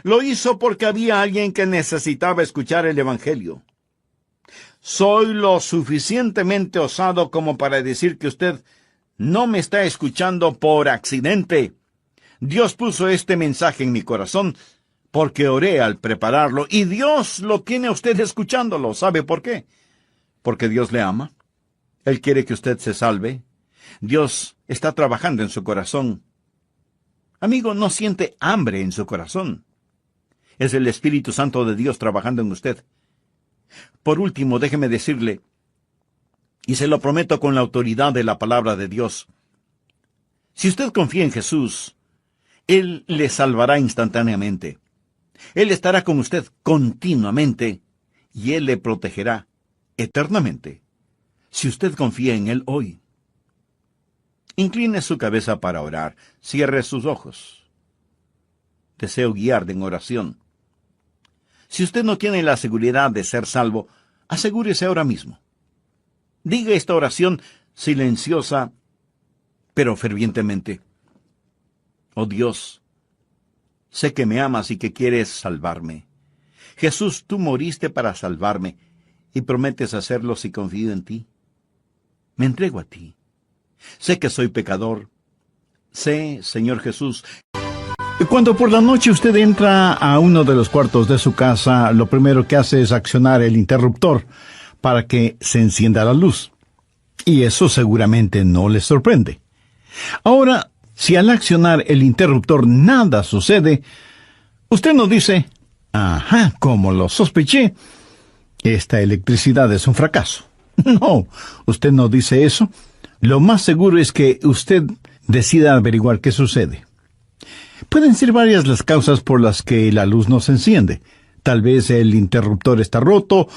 Lo hizo porque había alguien que necesitaba escuchar el Evangelio. Soy lo suficientemente osado como para decir que usted no me está escuchando por accidente. Dios puso este mensaje en mi corazón porque oré al prepararlo, y Dios lo tiene a usted escuchándolo. ¿Sabe por qué? Porque Dios le ama. Él quiere que usted se salve. Dios está trabajando en su corazón. Amigo, no siente hambre en su corazón. Es el Espíritu Santo de Dios trabajando en usted. Por último, déjeme decirle, y se lo prometo con la autoridad de la palabra de Dios, si usted confía en Jesús, Él le salvará instantáneamente. Él estará con usted continuamente, y Él le protegerá eternamente, si usted confía en Él hoy. Incline su cabeza para orar. Cierre sus ojos. Deseo guiarle en oración. Si usted no tiene la seguridad de ser salvo, asegúrese ahora mismo. Diga esta oración silenciosa, pero fervientemente. Oh Dios, sé que me amas y que quieres salvarme. Jesús, tú moriste para salvarme, y prometes hacerlo si confío en ti. Me entrego a ti. Sé que soy pecador. Sé, Señor Jesús, Cuando por la noche usted entra a uno de los cuartos de su casa, lo primero que hace es accionar el interruptor para que se encienda la luz. Y eso seguramente no le sorprende. Ahora, si al accionar el interruptor nada sucede, usted no dice, «Ajá, como lo sospeché, esta electricidad es un fracaso». No, usted no dice eso. Lo más seguro es que usted decida averiguar qué sucede. Pueden ser varias las causas por las que la luz no se enciende. Tal vez el interruptor está roto,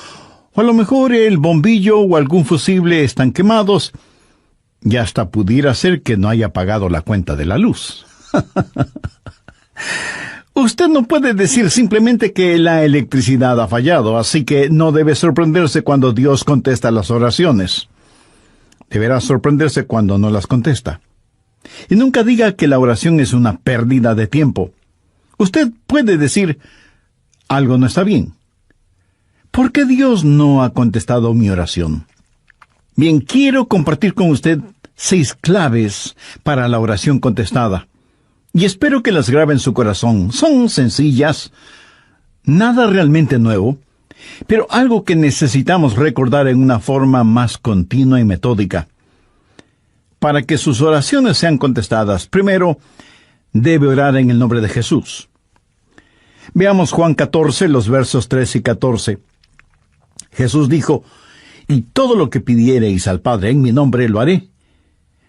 o a lo mejor el bombillo o algún fusible están quemados, y hasta pudiera ser que no haya pagado la cuenta de la luz. Usted no puede decir simplemente que la electricidad ha fallado, así que no debe sorprenderse cuando Dios contesta las oraciones. Deberá sorprenderse cuando no las contesta. Y nunca diga que la oración es una pérdida de tiempo. Usted puede decir, algo no está bien. ¿Por qué Dios no ha contestado mi oración? Bien, quiero compartir con usted 6 claves para la oración contestada. Y espero que las grabe en su corazón. Son sencillas, nada realmente nuevo, pero algo que necesitamos recordar en una forma más continua y metódica. Para que sus oraciones sean contestadas, primero, debe orar en el nombre de Jesús. Veamos Juan 14, los versos 3 y 14. Jesús dijo, «Y todo lo que pidiereis al Padre en mi nombre lo haré,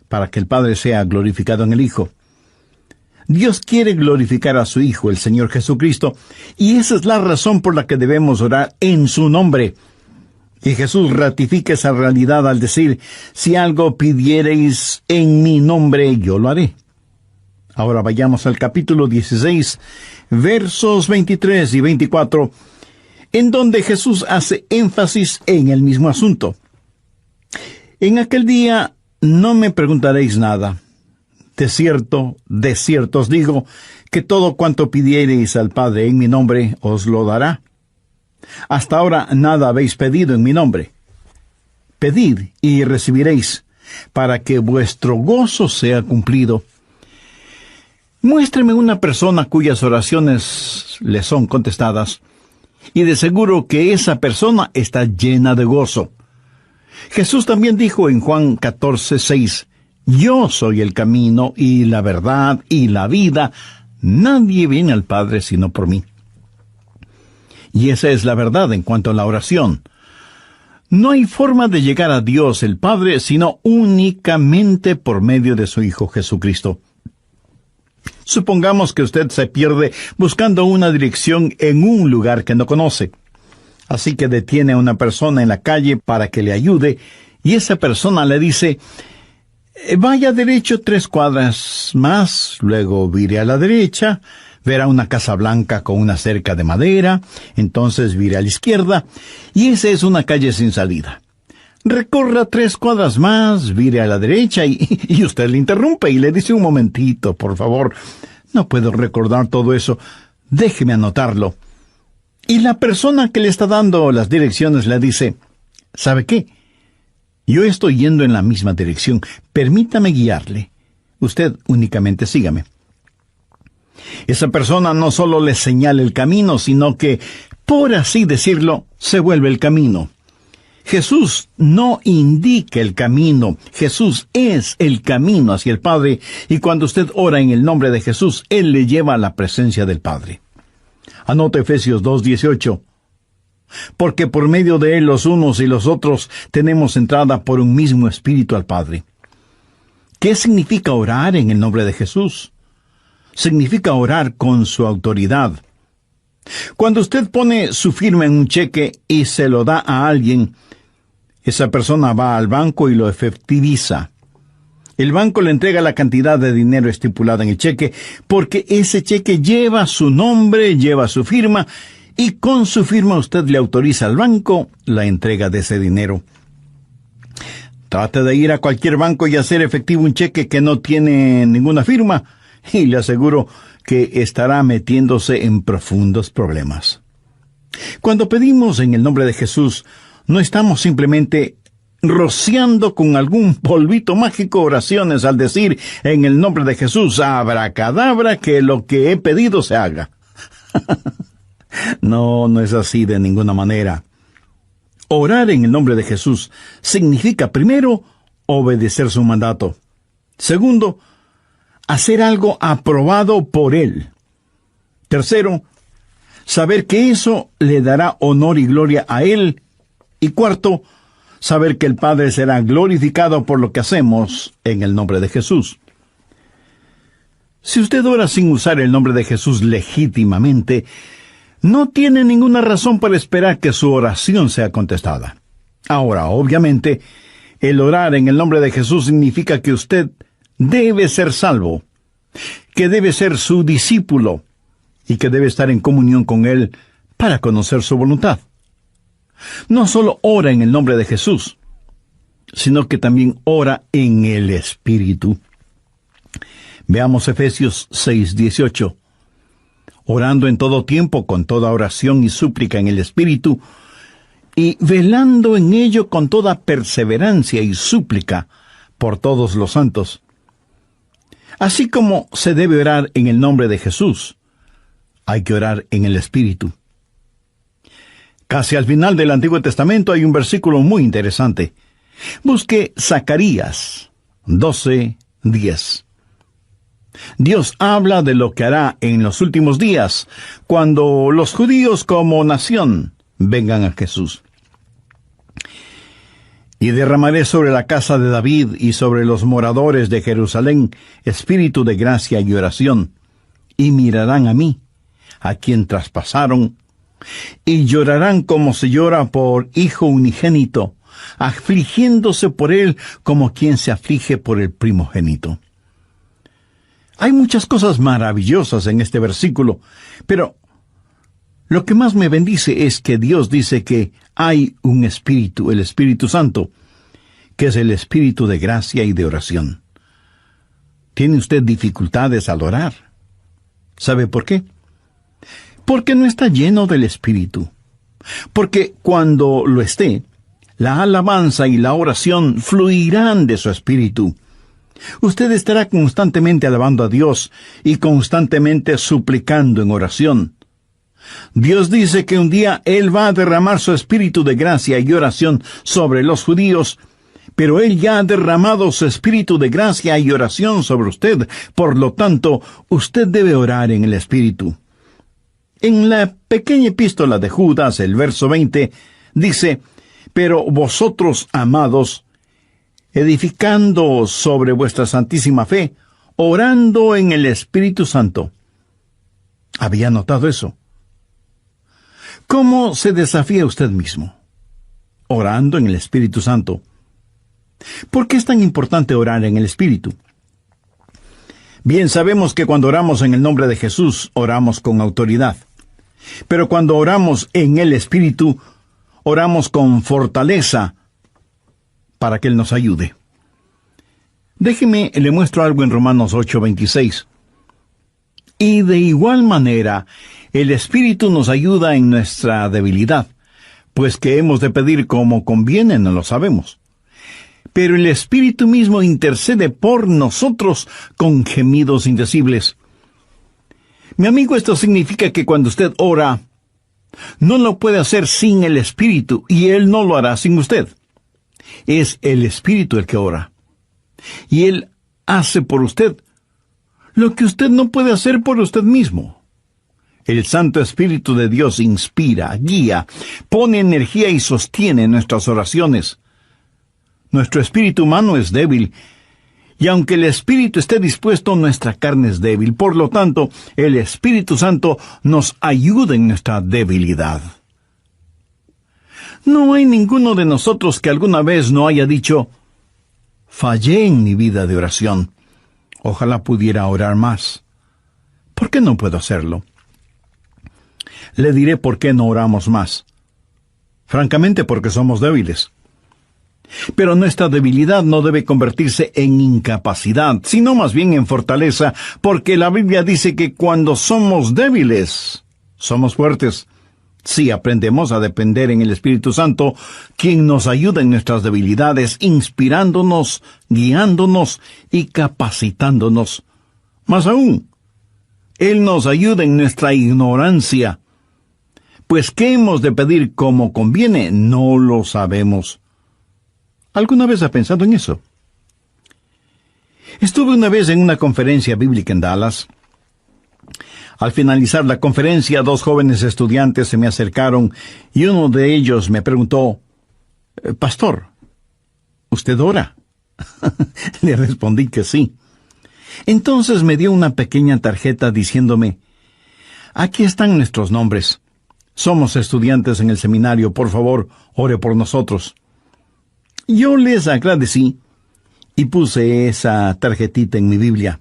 para que el Padre sea glorificado en el Hijo». Dios quiere glorificar a su Hijo, el Señor Jesucristo, y esa es la razón por la que debemos orar en su nombre. Y Jesús ratifica esa realidad al decir, «Si algo pidiereis en mi nombre, yo lo haré». Ahora vayamos al capítulo 16, versos 23 y 24, en donde Jesús hace énfasis en el mismo asunto. «En aquel día no me preguntaréis nada. De cierto os digo, que todo cuanto pidiereis al Padre en mi nombre, os lo dará. Hasta ahora nada habéis pedido en mi nombre. Pedid y recibiréis, para que vuestro gozo sea cumplido». Muéstreme una persona cuyas oraciones le son contestadas, y de seguro que esa persona está llena de gozo. Jesús también dijo en Juan 14:6, «Yo soy el camino y la verdad y la vida. Nadie viene al Padre sino por mí». Y esa es la verdad en cuanto a la oración. No hay forma de llegar a Dios el Padre sino únicamente por medio de su Hijo Jesucristo. Supongamos que usted se pierde buscando una dirección en un lugar que no conoce. Así que detiene a una persona en la calle para que le ayude, y esa persona le dice, «Vaya derecho 3 cuadras más, luego vire a la derecha, verá una casa blanca con una cerca de madera, entonces vire a la izquierda, y esa es una calle sin salida. Recorra 3 cuadras más, vire a la derecha», y usted le interrumpe y le dice, «Un momentito, por favor, no puedo recordar todo eso, déjeme anotarlo». Y la persona que le está dando las direcciones le dice, «¿Sabe qué? Yo estoy yendo en la misma dirección, permítame guiarle. Usted únicamente sígame». Esa persona no solo le señala el camino, sino que, por así decirlo, se vuelve el camino. Jesús no indica el camino, Jesús es el camino hacia el Padre, y cuando usted ora en el nombre de Jesús, Él le lleva a la presencia del Padre. Anote Efesios 2:18. «Porque por medio de Él los unos y los otros tenemos entrada por un mismo Espíritu al Padre». ¿Qué significa orar en el nombre de Jesús? Significa orar con su autoridad. Cuando usted pone su firma en un cheque y se lo da a alguien, esa persona va al banco y lo efectiviza. El banco le entrega la cantidad de dinero estipulada en el cheque, porque ese cheque lleva su nombre, lleva su firma, y con su firma usted le autoriza al banco la entrega de ese dinero. Trate de ir a cualquier banco y hacer efectivo un cheque que no tiene ninguna firma, y le aseguro que estará metiéndose en profundos problemas. Cuando pedimos en el nombre de Jesús, no estamos simplemente rociando con algún polvito mágico oraciones al decir en el nombre de Jesús, abracadabra, que lo que he pedido se haga. No, no es así de ninguna manera. Orar en el nombre de Jesús significa, primero, obedecer su mandato. Segundo, hacer algo aprobado por Él. Tercero, saber que eso le dará honor y gloria a Él. Y cuarto, saber que el Padre será glorificado por lo que hacemos en el nombre de Jesús. Si usted ora sin usar el nombre de Jesús legítimamente, no tiene ninguna razón para esperar que su oración sea contestada. Ahora, obviamente, el orar en el nombre de Jesús significa que usted debe ser salvo, que debe ser su discípulo y que debe estar en comunión con Él para conocer su voluntad. No solo ora en el nombre de Jesús, sino que también ora en el Espíritu. Veamos Efesios 6:18. Orando en todo tiempo, con toda oración y súplica en el Espíritu, y velando en ello con toda perseverancia y súplica por todos los santos. Así como se debe orar en el nombre de Jesús, hay que orar en el Espíritu. Casi al final del Antiguo Testamento hay un versículo muy interesante. Busque Zacarías 12:10. Dios habla de lo que hará en los últimos días, cuando los judíos como nación vengan a Jesús. Y derramaré sobre la casa de David y sobre los moradores de Jerusalén espíritu de gracia y oración, y mirarán a mí, a quien traspasaron, y llorarán como se llora por hijo unigénito, afligiéndose por él como quien se aflige por el primogénito. Hay muchas cosas maravillosas en este versículo, pero lo que más me bendice es que Dios dice que hay un Espíritu, el Espíritu Santo, que es el Espíritu de gracia y de oración. ¿Tiene usted dificultades al orar? ¿Sabe por qué? Porque no está lleno del Espíritu. Porque cuando lo esté, la alabanza y la oración fluirán de su Espíritu. Usted estará constantemente alabando a Dios y constantemente suplicando en oración. Dios dice que un día Él va a derramar su espíritu de gracia y oración sobre los judíos, pero Él ya ha derramado su espíritu de gracia y oración sobre usted. Por lo tanto, usted debe orar en el Espíritu. En la pequeña epístola de Judas, el verso 20, dice, «Pero vosotros, amados, edificando sobre vuestra santísima fe, orando en el Espíritu Santo». ¿Había notado eso? ¿Cómo se desafía usted mismo? Orando en el Espíritu Santo. ¿Por qué es tan importante orar en el Espíritu? Bien, sabemos que cuando oramos en el nombre de Jesús, oramos con autoridad. Pero cuando oramos en el Espíritu, oramos con fortaleza para que Él nos ayude. Déjeme, le muestro algo en Romanos 8:26. Y de igual manera, el Espíritu nos ayuda en nuestra debilidad, pues que hemos de pedir como conviene no lo sabemos. Pero el Espíritu mismo intercede por nosotros con gemidos indecibles. Mi amigo, esto significa que cuando usted ora, no lo puede hacer sin el Espíritu, y Él no lo hará sin usted. Es el Espíritu el que ora. Y Él hace por usted lo que usted no puede hacer por usted mismo. El Santo Espíritu de Dios inspira, guía, pone energía y sostiene nuestras oraciones. Nuestro espíritu humano es débil, y aunque el espíritu esté dispuesto, nuestra carne es débil. Por lo tanto, el Espíritu Santo nos ayuda en nuestra debilidad. No hay ninguno de nosotros que alguna vez no haya dicho, «Fallé en mi vida de oración. Ojalá pudiera orar más. ¿Por qué no puedo hacerlo?» Le diré por qué no oramos más. Francamente, porque somos débiles. Pero nuestra debilidad no debe convertirse en incapacidad, sino más bien en fortaleza, porque la Biblia dice que cuando somos débiles, somos fuertes. Si aprendemos a depender en el Espíritu Santo, quien nos ayuda en nuestras debilidades, inspirándonos, guiándonos y capacitándonos. Más aún, Él nos ayuda en nuestra ignorancia. Pues ¿qué hemos de pedir como conviene? No lo sabemos. ¿Alguna vez ha pensado en eso? Estuve una vez en una conferencia bíblica en Dallas. Al finalizar la conferencia, 2 jóvenes estudiantes se me acercaron y uno de ellos me preguntó, «Pastor, ¿usted ora?» Le respondí que sí. Entonces me dio una pequeña tarjeta diciéndome, «Aquí están nuestros nombres. Somos estudiantes en el seminario. Por favor, ore por nosotros». Yo les agradecí y puse esa tarjetita en mi Biblia.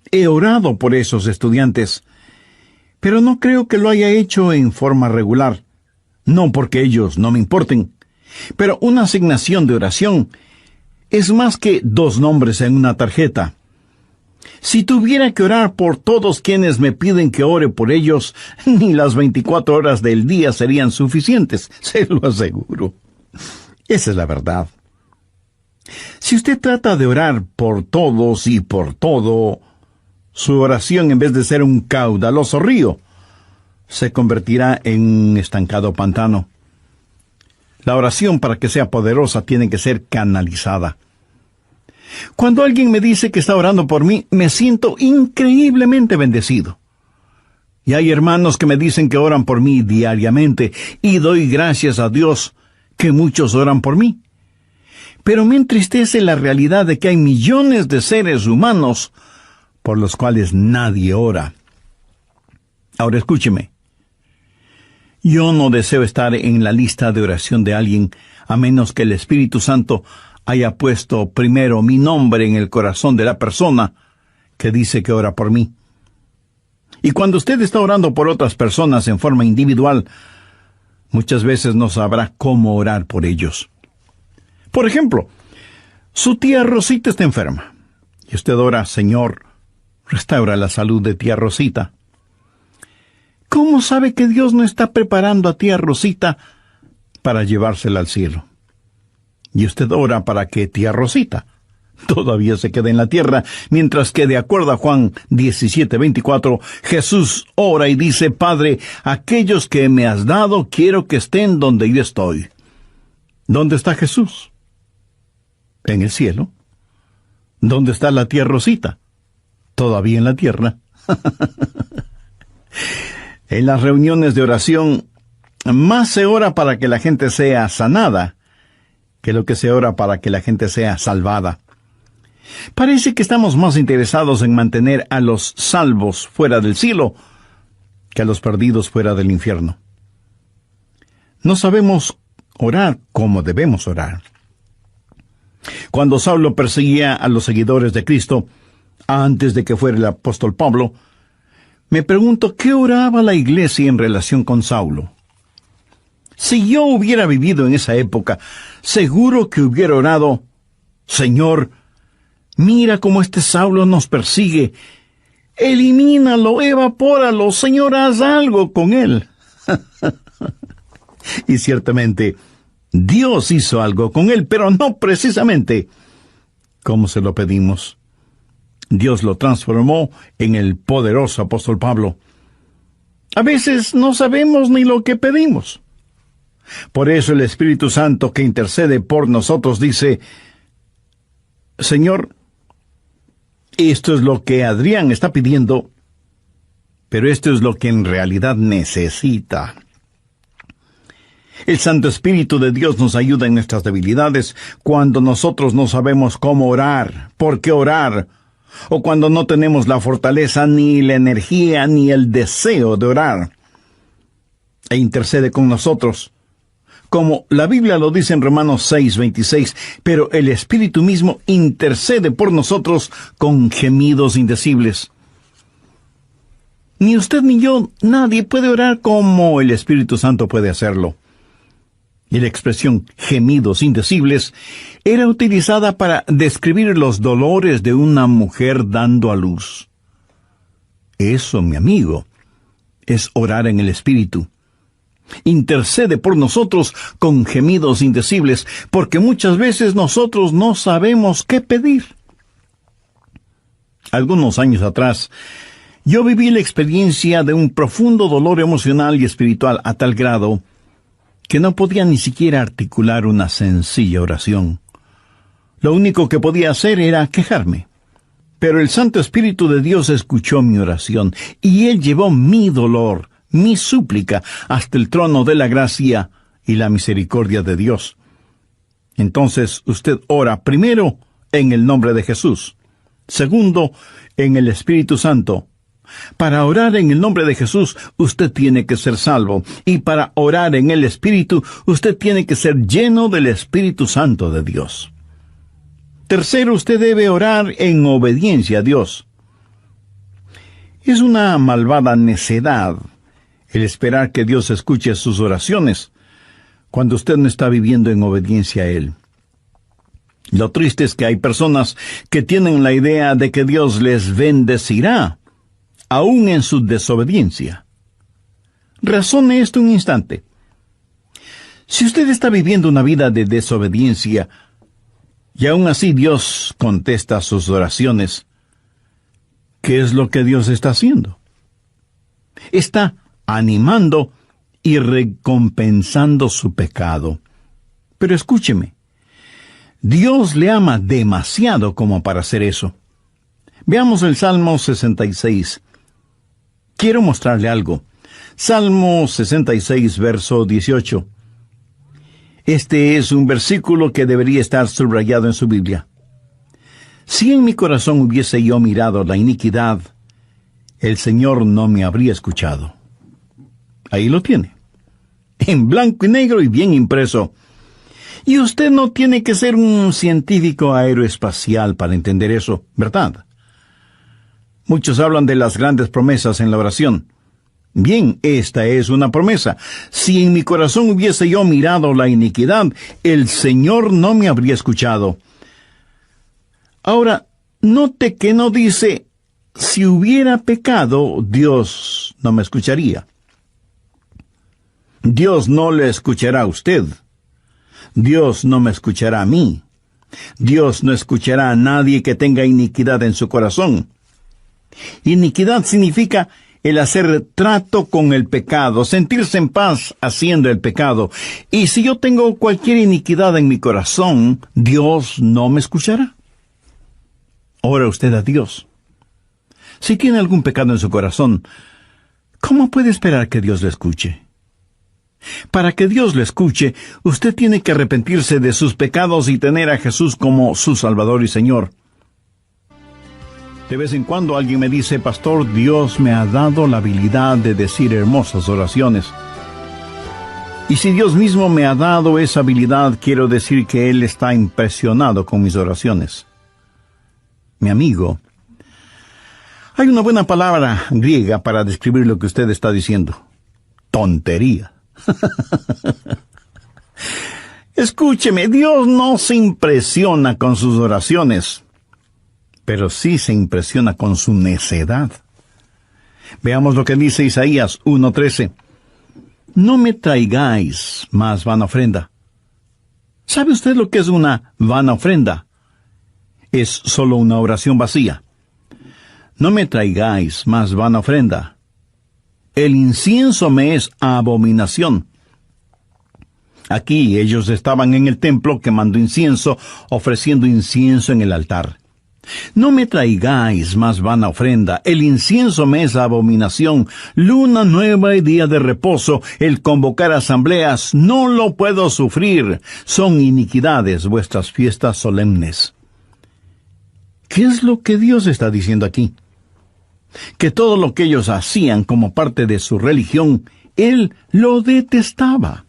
He orado por esos estudiantes, pero no creo que lo haya hecho en forma regular. No porque ellos no me importen, pero una asignación de oración es más que 2 nombres en una tarjeta. Si tuviera que orar por todos quienes me piden que ore por ellos, ni las 24 horas del día serían suficientes, se lo aseguro. Esa es la verdad. Si usted trata de orar por todos y por todo, su oración, en vez de ser un caudaloso río, se convertirá en un estancado pantano. La oración, para que sea poderosa, tiene que ser canalizada. Cuando alguien me dice que está orando por mí, me siento increíblemente bendecido. Y hay hermanos que me dicen que oran por mí diariamente, y doy gracias a Dios que muchos oran por mí. Pero me entristece la realidad de que hay millones de seres humanos por los cuales nadie ora. Ahora escúcheme. Yo no deseo estar en la lista de oración de alguien, a menos que el Espíritu Santo haya puesto primero mi nombre en el corazón de la persona que dice que ora por mí. Y cuando usted está orando por otras personas en forma individual, muchas veces no sabrá cómo orar por ellos. Por ejemplo, su tía Rosita está enferma, y usted ora, «Señor, restaura la salud de tía Rosita». ¿Cómo sabe que Dios no está preparando a tía Rosita para llevársela al cielo? Y usted ora para que tía Rosita todavía se quede en la tierra, mientras que, de acuerdo a Juan 17:24, Jesús ora y dice, «Padre, aquellos que me has dado, quiero que estén donde yo estoy». ¿Dónde está Jesús? En el cielo. ¿Dónde está la tía Rosita? Todavía en la tierra. En las reuniones de oración, más se ora para que la gente sea sanada que lo que se ora para que la gente sea salvada. Parece que estamos más interesados en mantener a los salvos fuera del cielo que a los perdidos fuera del infierno. No sabemos orar como debemos orar. Cuando Saulo perseguía a los seguidores de Cristo, antes de que fuera el apóstol Pablo, me pregunto qué oraba la iglesia en relación con Saulo. Si yo hubiera vivido en esa época, seguro que hubiera orado, «Señor, mira cómo este Saulo nos persigue. Elimínalo, evapóralo, Señor, haz algo con él». Y ciertamente, Dios hizo algo con él, pero no precisamente como se lo pedimos. Dios lo transformó en el poderoso apóstol Pablo. A veces no sabemos ni lo que pedimos. Por eso el Espíritu Santo que intercede por nosotros dice, «Señor, esto es lo que Adrián está pidiendo, pero esto es lo que en realidad necesita». El Santo Espíritu de Dios nos ayuda en nuestras debilidades cuando nosotros no sabemos cómo orar, por qué orar, o cuando no tenemos la fortaleza, ni la energía, ni el deseo de orar. E intercede con nosotros, como la Biblia lo dice en Romanos 6:26, pero el Espíritu mismo intercede por nosotros con gemidos indecibles. Ni usted ni yo, nadie puede orar como el Espíritu Santo puede hacerlo. Y la expresión gemidos indecibles era utilizada para describir los dolores de una mujer dando a luz. Eso, mi amigo, es orar en el Espíritu. Intercede por nosotros con gemidos indecibles, porque muchas veces nosotros no sabemos qué pedir. Algunos años atrás, yo viví la experiencia de un profundo dolor emocional y espiritual a tal grado que no podía ni siquiera articular una sencilla oración. Lo único que podía hacer era quejarme. Pero el Santo Espíritu de Dios escuchó mi oración, y Él llevó mi dolor, mi súplica, hasta el trono de la gracia y la misericordia de Dios. Entonces usted ora primero en el nombre de Jesús, segundo en el Espíritu Santo. Para orar en el nombre de Jesús, usted tiene que ser salvo, y para orar en el Espíritu, usted tiene que ser lleno del Espíritu Santo de Dios. Tercero, usted debe orar en obediencia a Dios. Es una malvada necedad el esperar que Dios escuche sus oraciones cuando usted no está viviendo en obediencia a Él. Lo triste es que hay personas que tienen la idea de que Dios les bendecirá, aún en su desobediencia. Razone esto un instante. Si usted está viviendo una vida de desobediencia, y aún así Dios contesta sus oraciones, ¿qué es lo que Dios está haciendo? Está animando y recompensando su pecado. Pero escúcheme, Dios le ama demasiado como para hacer eso. Veamos el Salmo 66. Quiero mostrarle algo. Salmo 66, verso 18. Este es un versículo que debería estar subrayado en su Biblia. Si en mi corazón hubiese yo mirado la iniquidad, el Señor no me habría escuchado. Ahí lo tiene, en blanco y negro y bien impreso. Y usted no tiene que ser un científico aeroespacial para entender eso, ¿verdad? Muchos hablan de las grandes promesas en la oración. Bien, esta es una promesa. Si en mi corazón hubiese yo mirado la iniquidad, el Señor no me habría escuchado. Ahora, note que no dice, si hubiera pecado, Dios no me escucharía. Dios no le escuchará a usted. Dios no me escuchará a mí. Dios no escuchará a nadie que tenga iniquidad en su corazón. Iniquidad significa el hacer trato con el pecado, sentirse en paz haciendo el pecado. Y si yo tengo cualquier iniquidad en mi corazón, Dios no me escuchará. Ora usted a Dios. Si tiene algún pecado en su corazón, ¿cómo puede esperar que Dios le escuche? Para que Dios le escuche, usted tiene que arrepentirse de sus pecados y tener a Jesús como su Salvador y Señor. De vez en cuando alguien me dice, pastor, Dios me ha dado la habilidad de decir hermosas oraciones. Y si Dios mismo me ha dado esa habilidad, quiero decir que Él está impresionado con mis oraciones. Mi amigo, hay una buena palabra griega para describir lo que usted está diciendo. Tontería. Escúcheme, Dios no se impresiona con sus oraciones, pero sí se impresiona con su necedad. Veamos lo que dice Isaías 1:13. No me traigáis más vana ofrenda. ¿Sabe usted lo que es una vana ofrenda? Es solo una oración vacía. No me traigáis más vana ofrenda. El incienso me es abominación. Aquí ellos estaban en el templo quemando incienso, ofreciendo incienso en el altar. No me traigáis más vana ofrenda, el incienso me es abominación, luna nueva y día de reposo, el convocar asambleas, no lo puedo sufrir, son iniquidades vuestras fiestas solemnes. ¿Qué es lo que Dios está diciendo aquí? Que todo lo que ellos hacían como parte de su religión, Él lo detestaba.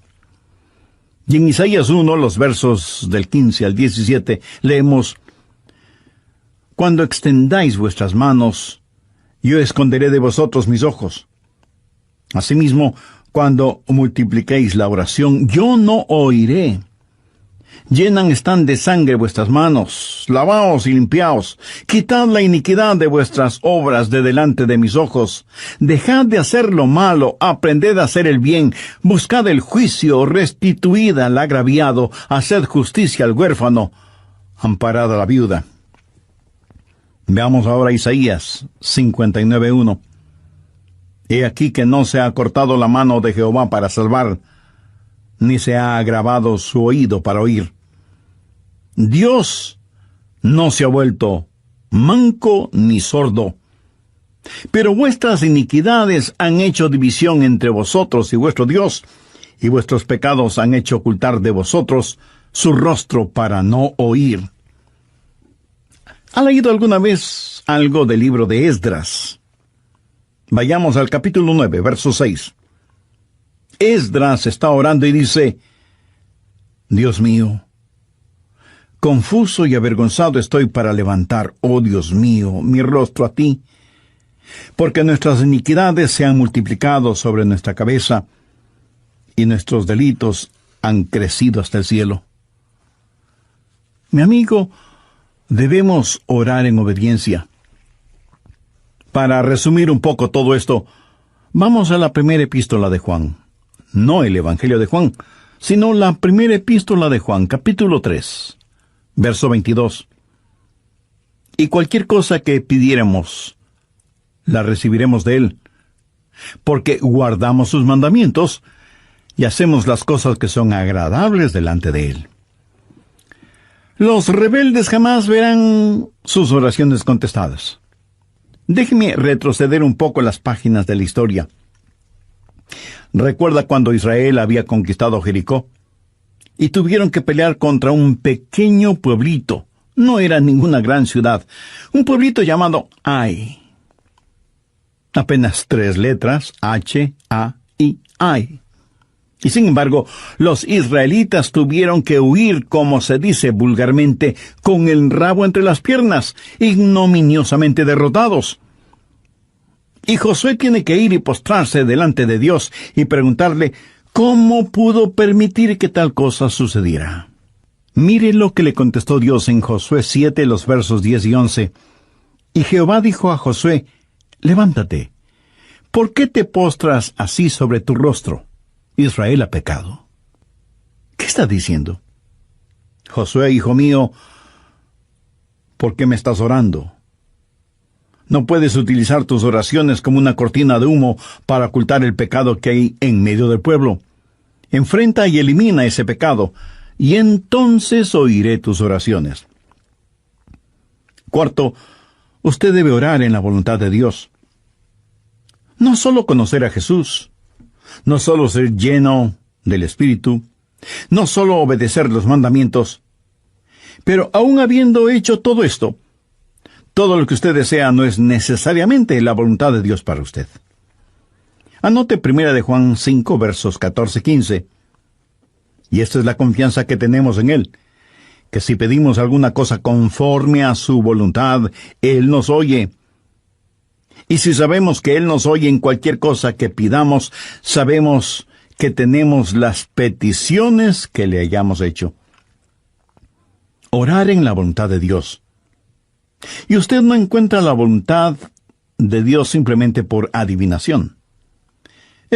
Y en Isaías 1, los versos del 15 al 17, leemos, Cuando extendáis vuestras manos, yo esconderé de vosotros mis ojos. Asimismo, cuando multipliquéis la oración, yo no oiré. Llenan están de sangre vuestras manos, lavaos y limpiaos, quitad la iniquidad de vuestras obras de delante de mis ojos, dejad de hacer lo malo, aprended a hacer el bien, buscad el juicio, restituid al agraviado, haced justicia al huérfano, amparad a la viuda. Veamos ahora Isaías 59:1. He aquí que no se ha cortado la mano de Jehová para salvar, ni se ha agravado su oído para oír. Dios no se ha vuelto manco ni sordo, pero vuestras iniquidades han hecho división entre vosotros y vuestro Dios, y vuestros pecados han hecho ocultar de vosotros su rostro para no oír. ¿Ha leído alguna vez algo del libro de Esdras? Vayamos al capítulo 9, verso 6. Esdras está orando y dice: Dios mío, confuso y avergonzado estoy para levantar, oh Dios mío, mi rostro a ti, porque nuestras iniquidades se han multiplicado sobre nuestra cabeza, y nuestros delitos han crecido hasta el cielo. Mi amigo, debemos orar en obediencia. Para resumir un poco todo esto, vamos a la primera epístola de Juan. No el Evangelio de Juan, sino la primera epístola de Juan, capítulo 3, verso 22. Y cualquier cosa que pidiéramos, la recibiremos de Él, porque guardamos sus mandamientos y hacemos las cosas que son agradables delante de Él. Los rebeldes jamás verán sus oraciones contestadas. Déjeme retroceder un poco las páginas de la historia. ¿Recuerda cuando Israel había conquistado Jericó? Y tuvieron que pelear contra un pequeño pueblito. No era ninguna gran ciudad. Un pueblito llamado Ai. Apenas 3 letras, H, A, I, Ai. Y sin embargo, los israelitas tuvieron que huir, como se dice vulgarmente, con el rabo entre las piernas, ignominiosamente derrotados. Y Josué tiene que ir y postrarse delante de Dios y preguntarle cómo pudo permitir que tal cosa sucediera. Mire lo que le contestó Dios en Josué 7, los versos 10 y 11. Y Jehová dijo a Josué: levántate, ¿por qué te postras así sobre tu rostro? Israel ha pecado. ¿Qué está diciendo? Josué, hijo mío, ¿por qué me estás orando? No puedes utilizar tus oraciones como una cortina de humo para ocultar el pecado que hay en medio del pueblo. Enfrenta y elimina ese pecado, y entonces oiré tus oraciones. Cuarto, usted debe orar en la voluntad de Dios. No solo conocer a Jesús, no solo ser lleno del Espíritu, no solo obedecer los mandamientos, pero aun habiendo hecho todo esto, todo lo que usted desea no es necesariamente la voluntad de Dios para usted. Anote 1 de Juan 5, versos 14-15. Y esta es la confianza que tenemos en Él, que si pedimos alguna cosa conforme a su voluntad, Él nos oye. Y si sabemos que Él nos oye en cualquier cosa que pidamos, sabemos que tenemos las peticiones que le hayamos hecho. Orar en la voluntad de Dios. Y usted no encuentra la voluntad de Dios simplemente por adivinación.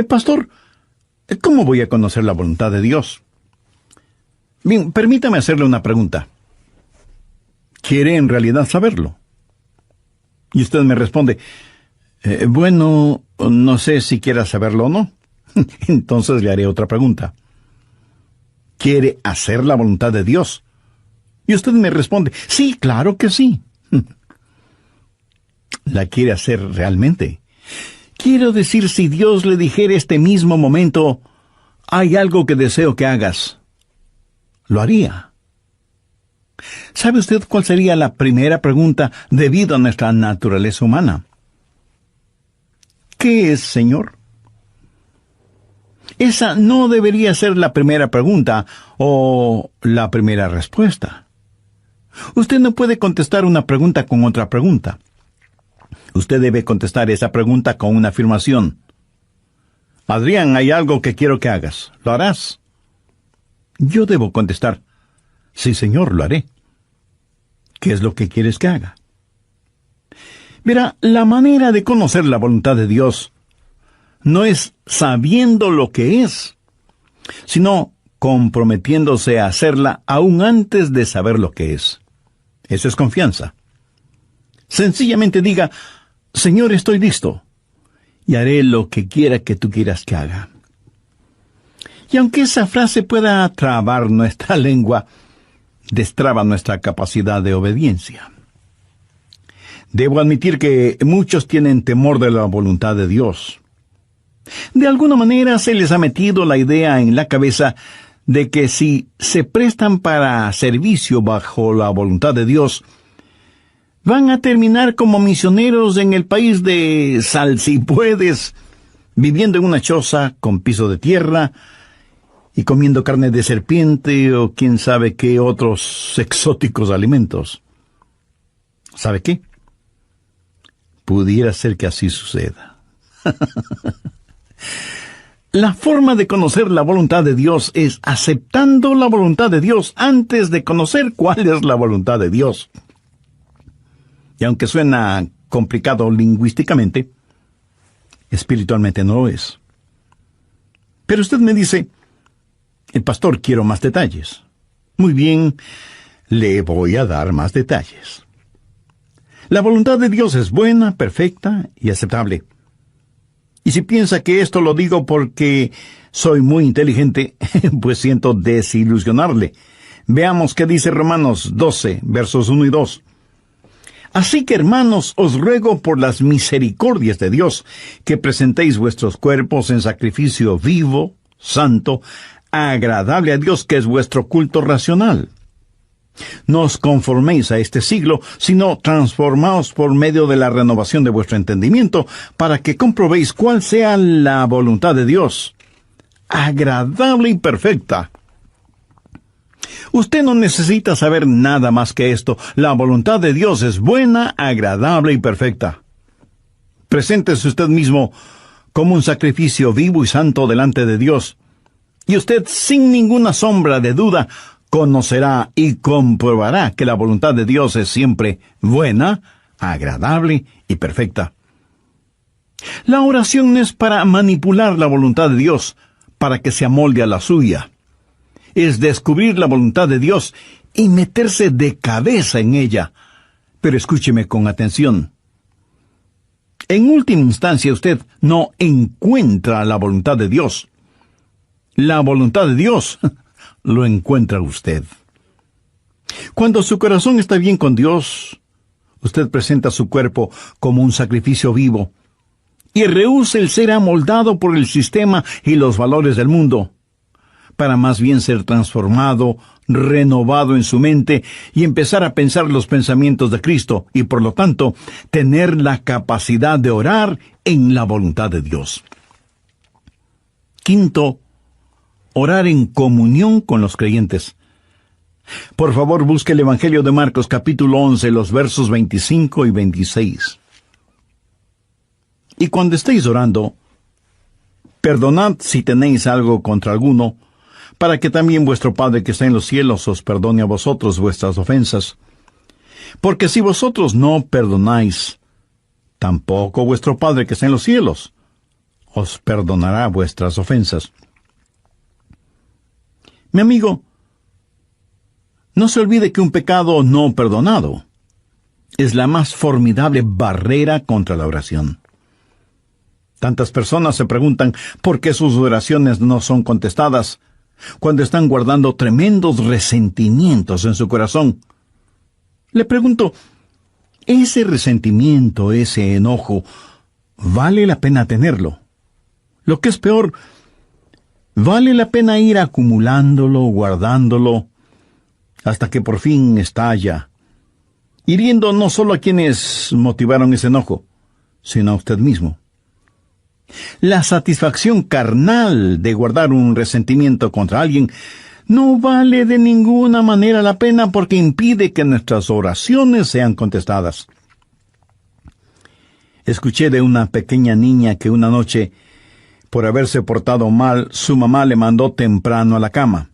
Pastor, ¿cómo voy a conocer la voluntad de Dios? Bien, permítame hacerle una pregunta. ¿Quiere en realidad saberlo? Y usted me responde: bueno, no sé si quiera saberlo o no. Entonces le haré otra pregunta. ¿Quiere hacer la voluntad de Dios? Y usted me responde: sí, claro que sí. ¿La quiere hacer realmente? Quiero decir, si Dios le dijera este mismo momento: hay algo que deseo que hagas, ¿lo haría? ¿Sabe usted cuál sería la primera pregunta debido a nuestra naturaleza humana? ¿Qué es, Señor? Esa no debería ser la primera pregunta o la primera respuesta. Usted no puede contestar una pregunta con otra pregunta. Usted debe contestar esa pregunta con una afirmación. Adrián, hay algo que quiero que hagas. ¿Lo harás? Yo debo contestar: Sí, Señor, lo haré. ¿Qué es lo que quieres que haga? Verá, la manera de conocer la voluntad de Dios no es sabiendo lo que es, sino comprometiéndose a hacerla aún antes de saber lo que es. Eso es confianza. Sencillamente diga, Señor, estoy listo, y haré lo que quiera que tú quieras que haga. Y aunque esa frase pueda trabar nuestra lengua, destraba nuestra capacidad de obediencia. Debo admitir que muchos tienen temor de la voluntad de Dios. De alguna manera se les ha metido la idea en la cabeza de que si se prestan para servicio bajo la voluntad de Dios, van a terminar como misioneros en el país de sal si puedes, viviendo en una choza con piso de tierra y comiendo carne de serpiente o quién sabe qué otros exóticos alimentos. ¿Sabe qué? Pudiera ser que así suceda. La forma de conocer la voluntad de Dios es aceptando la voluntad de Dios antes de conocer cuál es la voluntad de Dios. Y aunque suena complicado lingüísticamente, espiritualmente no lo es. Pero usted me dice, el pastor, quiero más detalles. Muy bien, le voy a dar más detalles. La voluntad de Dios es buena, perfecta y aceptable. Y si piensa que esto lo digo porque soy muy inteligente, pues siento desilusionarle. Veamos qué dice Romanos 12, versos 1 y 2. Así que, hermanos, os ruego por las misericordias de Dios, que presentéis vuestros cuerpos en sacrificio vivo, santo, agradable a Dios, que es vuestro culto racional. No os conforméis a este siglo, sino transformaos por medio de la renovación de vuestro entendimiento, para que comprobéis cuál sea la voluntad de Dios, agradable y perfecta. Usted no necesita saber nada más que esto. La voluntad de Dios es buena, agradable y perfecta. Preséntese usted mismo como un sacrificio vivo y santo delante de Dios, y usted, sin ninguna sombra de duda, conocerá y comprobará que la voluntad de Dios es siempre buena, agradable y perfecta. La oración no es para manipular la voluntad de Dios, para que se amolde a la suya. Es descubrir la voluntad de Dios y meterse de cabeza en ella. Pero escúcheme con atención. En última instancia, usted no encuentra la voluntad de Dios. La voluntad de Dios lo encuentra usted. Cuando su corazón está bien con Dios, usted presenta su cuerpo como un sacrificio vivo y rehúsa el ser amoldado por el sistema y los valores del mundo, para más bien ser transformado, renovado en su mente y empezar a pensar los pensamientos de Cristo y, por lo tanto, tener la capacidad de orar en la voluntad de Dios. Quinto, orar en comunión con los creyentes. Por favor, busque el Evangelio de Marcos, capítulo 11, los versos 25 y 26. Y cuando estéis orando, perdonad si tenéis algo contra alguno, para que también vuestro Padre que está en los cielos os perdone a vosotros vuestras ofensas. Porque si vosotros no perdonáis, tampoco vuestro Padre que está en los cielos os perdonará vuestras ofensas. Mi amigo, no se olvide que un pecado no perdonado es la más formidable barrera contra la oración. Tantas personas se preguntan por qué sus oraciones no son contestadas cuando están guardando tremendos resentimientos en su corazón. Le pregunto, ¿ese resentimiento, ese enojo, vale la pena tenerlo? Lo que es peor, ¿vale la pena ir acumulándolo, guardándolo, hasta que por fin estalla, hiriendo no solo a quienes motivaron ese enojo, sino a usted mismo? La satisfacción carnal de guardar un resentimiento contra alguien no vale de ninguna manera la pena porque impide que nuestras oraciones sean contestadas. Escuché de una pequeña niña que una noche, por haberse portado mal, su mamá le mandó temprano a la cama.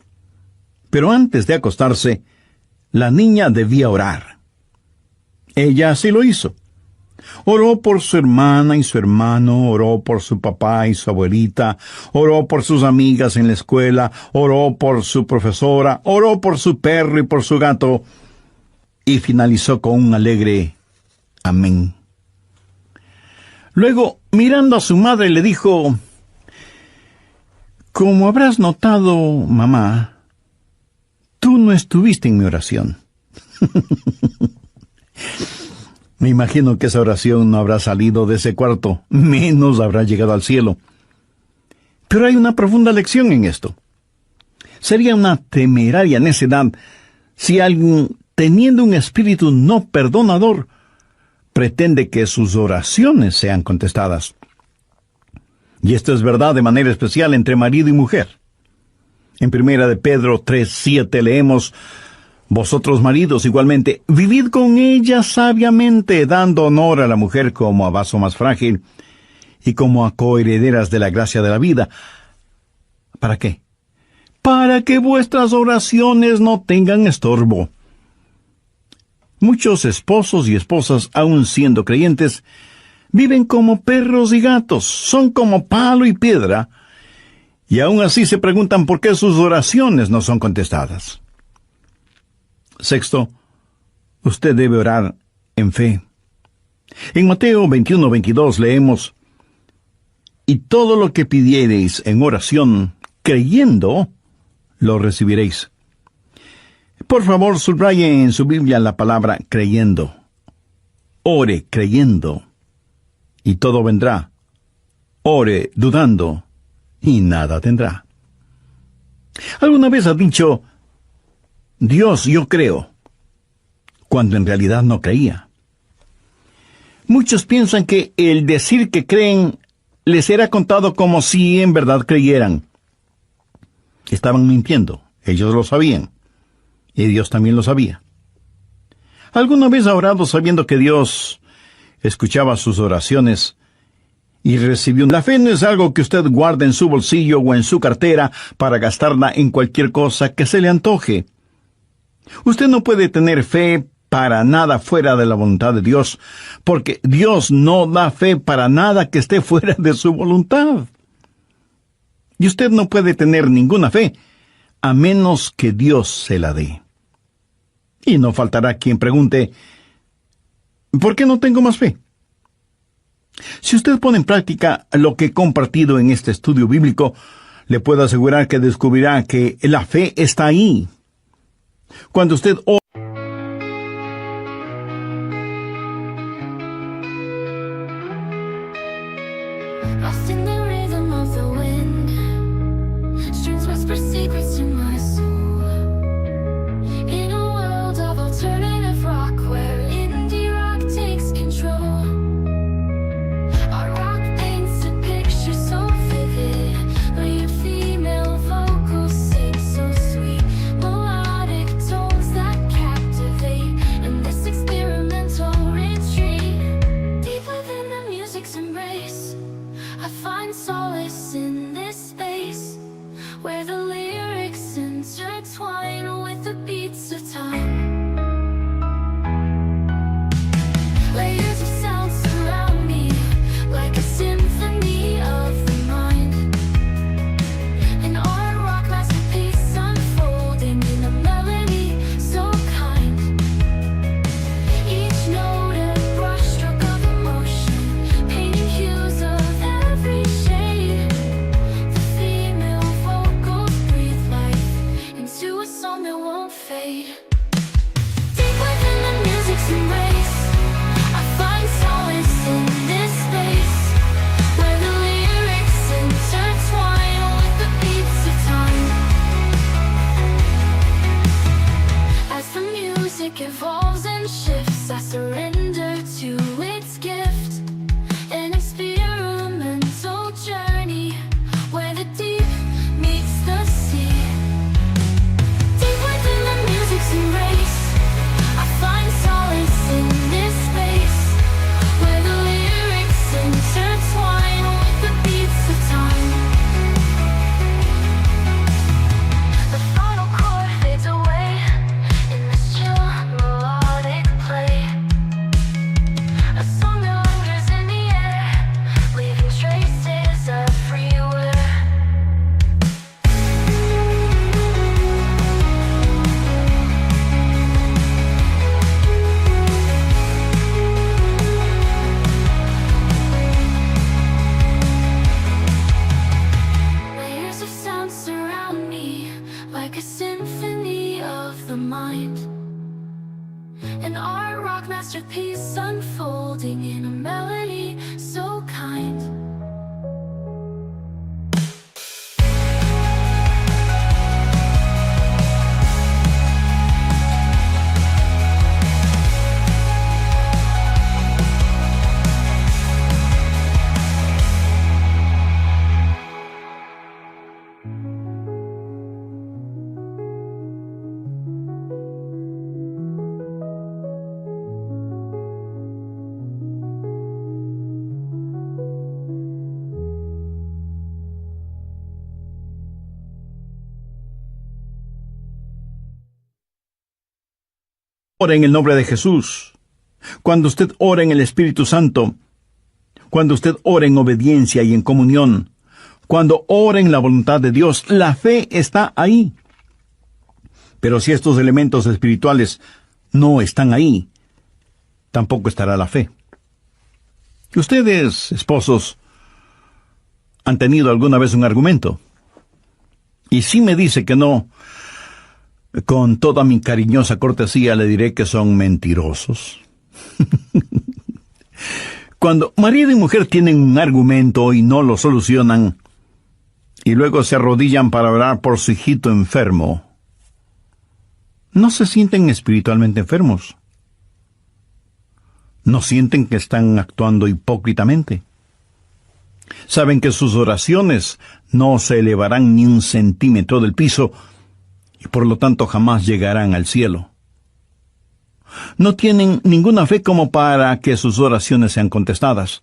Pero antes de acostarse, la niña debía orar. Ella así lo hizo. Oró por su hermana y su hermano, oró por su papá y su abuelita, oró por sus amigas en la escuela, oró por su profesora, oró por su perro y por su gato, y finalizó con un alegre amén. Luego, mirando a su madre, le dijo: «Como habrás notado, mamá, tú no estuviste en mi oración». Me imagino que esa oración no habrá salido de ese cuarto, menos habrá llegado al cielo. Pero hay una profunda lección en esto. Sería una temeraria necedad si alguien, teniendo un espíritu no perdonador, pretende que sus oraciones sean contestadas. Y esto es verdad de manera especial entre marido y mujer. En 1 Pedro 3:7 leemos: «Vosotros maridos igualmente, vivid con ella sabiamente, dando honor a la mujer como a vaso más frágil y como a coherederas de la gracia de la vida». ¿Para qué? Para que vuestras oraciones no tengan estorbo. Muchos esposos y esposas, aun siendo creyentes, viven como perros y gatos, son como palo y piedra, y aún así se preguntan por qué sus oraciones no son contestadas. Sexto, usted debe orar en fe. En Mateo 21:22 leemos: «Y todo lo que pidiereis en oración, creyendo, lo recibiréis». Por favor, subraye en su Biblia la palabra creyendo. Ore creyendo, y todo vendrá. Ore dudando, y nada tendrá. ¿Alguna vez ha dicho: «Dios, yo creo», cuando en realidad no creía? Muchos piensan que el decir que creen les será contado como si en verdad creyeran. Estaban mintiendo, ellos lo sabían, y Dios también lo sabía. ¿Alguna vez ha orado sabiendo que Dios escuchaba sus oraciones y recibió? La fe no es algo que usted guarde en su bolsillo o en su cartera para gastarla en cualquier cosa que se le antoje. Usted no puede tener fe para nada fuera de la voluntad de Dios, porque Dios no da fe para nada que esté fuera de su voluntad. Y usted no puede tener ninguna fe a menos que Dios se la dé. Y no faltará quien pregunte: ¿por qué no tengo más fe? Si usted pone en práctica lo que he compartido en este estudio bíblico, le puedo asegurar que descubrirá que la fe está ahí. Cuando usted Lost in the rhythm of the wind, streams whisper secrets to my soul. In a world of alternative rock where indie rock takes control, our rock paints a picture so vivid. Layered female vocals sing so sweet, melodic tones that captivate. In this experimental retreat, deep within the music's embrace, I find solace in this space, where the lyrics intertwine with the beats of time. Layers of sound surround me, like a symphony of the mind. An art rock masterpiece unfolding in a melody so kind. Each note a brushstroke of emotion, painting hues of every shade. The female vocals breathe life into a song that won't fade. ora en el nombre de Jesús, cuando usted ora en el Espíritu Santo, cuando usted ora en obediencia y en comunión, cuando ora en la voluntad de Dios, la fe está ahí. Pero si estos elementos espirituales no están ahí, tampoco estará la fe. Ustedes, esposos, han tenido alguna vez un argumento. Y si me dice que no, con toda mi cariñosa cortesía le diré que son mentirosos. Cuando marido y mujer tienen un argumento y no lo solucionan, y luego se arrodillan para orar por su hijito enfermo, ¿no se sienten espiritualmente enfermos? ¿No sienten que están actuando hipócritamente? Saben que sus oraciones no se elevarán ni un centímetro del piso y por lo tanto jamás llegarán al cielo. No tienen ninguna fe como para que sus oraciones sean contestadas.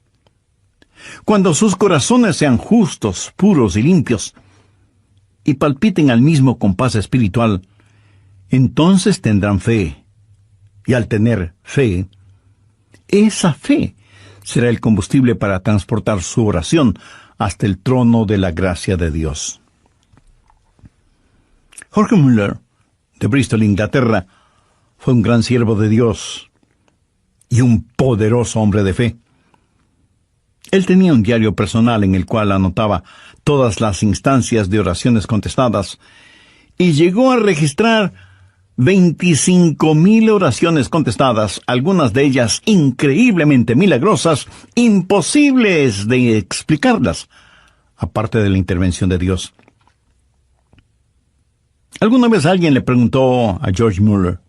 Cuando sus corazones sean justos, puros y limpios, y palpiten al mismo compás espiritual, entonces tendrán fe. Y al tener fe, esa fe será el combustible para transportar su oración hasta el trono de la gracia de Dios. Jorge Muller, de Bristol, Inglaterra, fue un gran siervo de Dios y un poderoso hombre de fe. Él tenía un diario personal en el cual anotaba todas las instancias de oraciones contestadas y llegó a registrar 25,000 oraciones contestadas, algunas de ellas increíblemente milagrosas, imposibles de explicarlas, aparte de la intervención de Dios. Alguna vez alguien le preguntó a George Muller,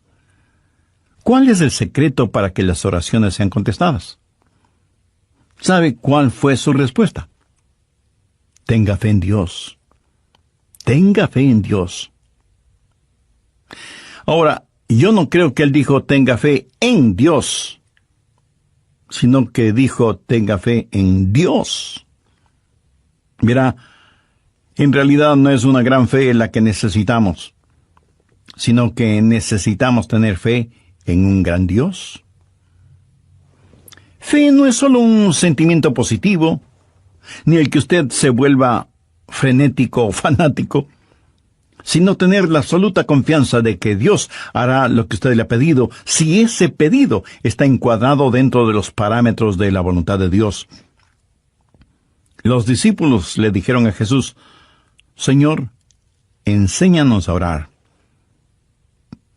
¿cuál es el secreto para que las oraciones sean contestadas? ¿Sabe cuál fue su respuesta? Tenga fe en Dios. Tenga fe en Dios. Ahora, yo no creo que él dijo tenga fe en Dios, sino que dijo tenga fe en Dios. Mira, en realidad no es una gran fe la que necesitamos, sino que necesitamos tener fe en un gran Dios. Fe no es solo un sentimiento positivo, ni el que usted se vuelva frenético o fanático, sino tener la absoluta confianza de que Dios hará lo que usted le ha pedido, si ese pedido está encuadrado dentro de los parámetros de la voluntad de Dios. Los discípulos le dijeron a Jesús, Señor, enséñanos a orar.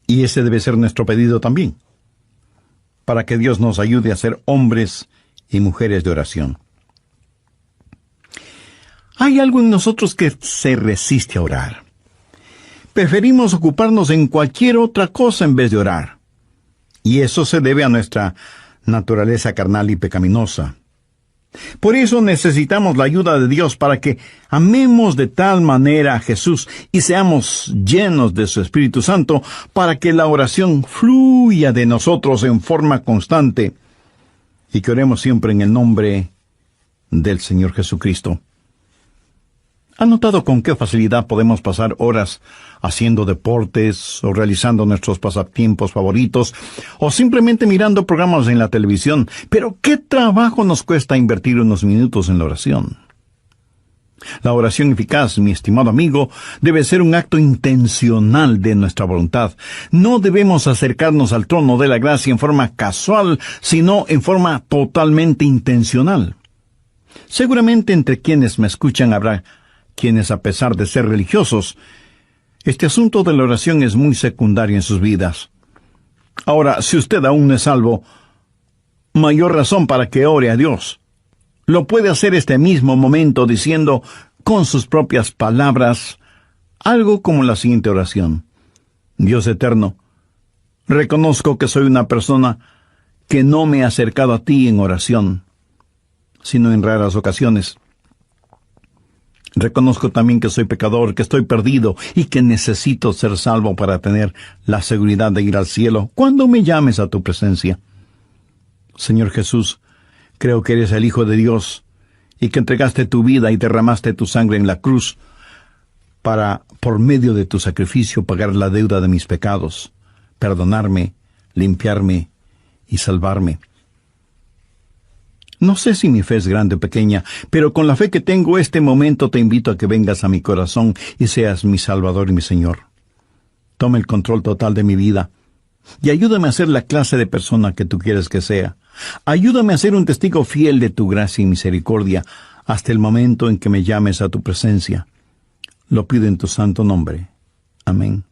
Y ese debe ser nuestro pedido también, para que Dios nos ayude a ser hombres y mujeres de oración. Hay algo en nosotros que se resiste a orar. Preferimos ocuparnos en cualquier otra cosa en vez de orar. Y eso se debe a nuestra naturaleza carnal y pecaminosa. Por eso necesitamos la ayuda de Dios para que amemos de tal manera a Jesús y seamos llenos de su Espíritu Santo para que la oración fluya de nosotros en forma constante y que oremos siempre en el nombre del Señor Jesucristo. ¿Ha notado con qué facilidad podemos pasar horas haciendo deportes o realizando nuestros pasatiempos favoritos o simplemente mirando programas en la televisión? Pero ¿qué trabajo nos cuesta invertir unos minutos en la oración? La oración eficaz, mi estimado amigo, debe ser un acto intencional de nuestra voluntad. No debemos acercarnos al trono de la gracia en forma casual, sino en forma totalmente intencional. Seguramente entre quienes me escuchan habrá quienes, a pesar de ser religiosos, este asunto de la oración es muy secundario en sus vidas. Ahora, si usted aún no es salvo, mayor razón para que ore a Dios. Lo puede hacer este mismo momento diciendo con sus propias palabras algo como la siguiente oración. Dios eterno, reconozco que soy una persona que no me ha acercado a ti en oración, sino en raras ocasiones. Reconozco también que soy pecador, que estoy perdido y que necesito ser salvo para tener la seguridad de ir al cielo cuando me llames a tu presencia. Señor Jesús, creo que eres el Hijo de Dios y que entregaste tu vida y derramaste tu sangre en la cruz para, por medio de tu sacrificio, pagar la deuda de mis pecados, perdonarme, limpiarme y salvarme. No sé si mi fe es grande o pequeña, pero con la fe que tengo este momento te invito a que vengas a mi corazón y seas mi Salvador y mi Señor. Toma el control total de mi vida y ayúdame a ser la clase de persona que tú quieres que sea. Ayúdame a ser un testigo fiel de tu gracia y misericordia hasta el momento en que me llames a tu presencia. Lo pido en tu santo nombre. Amén.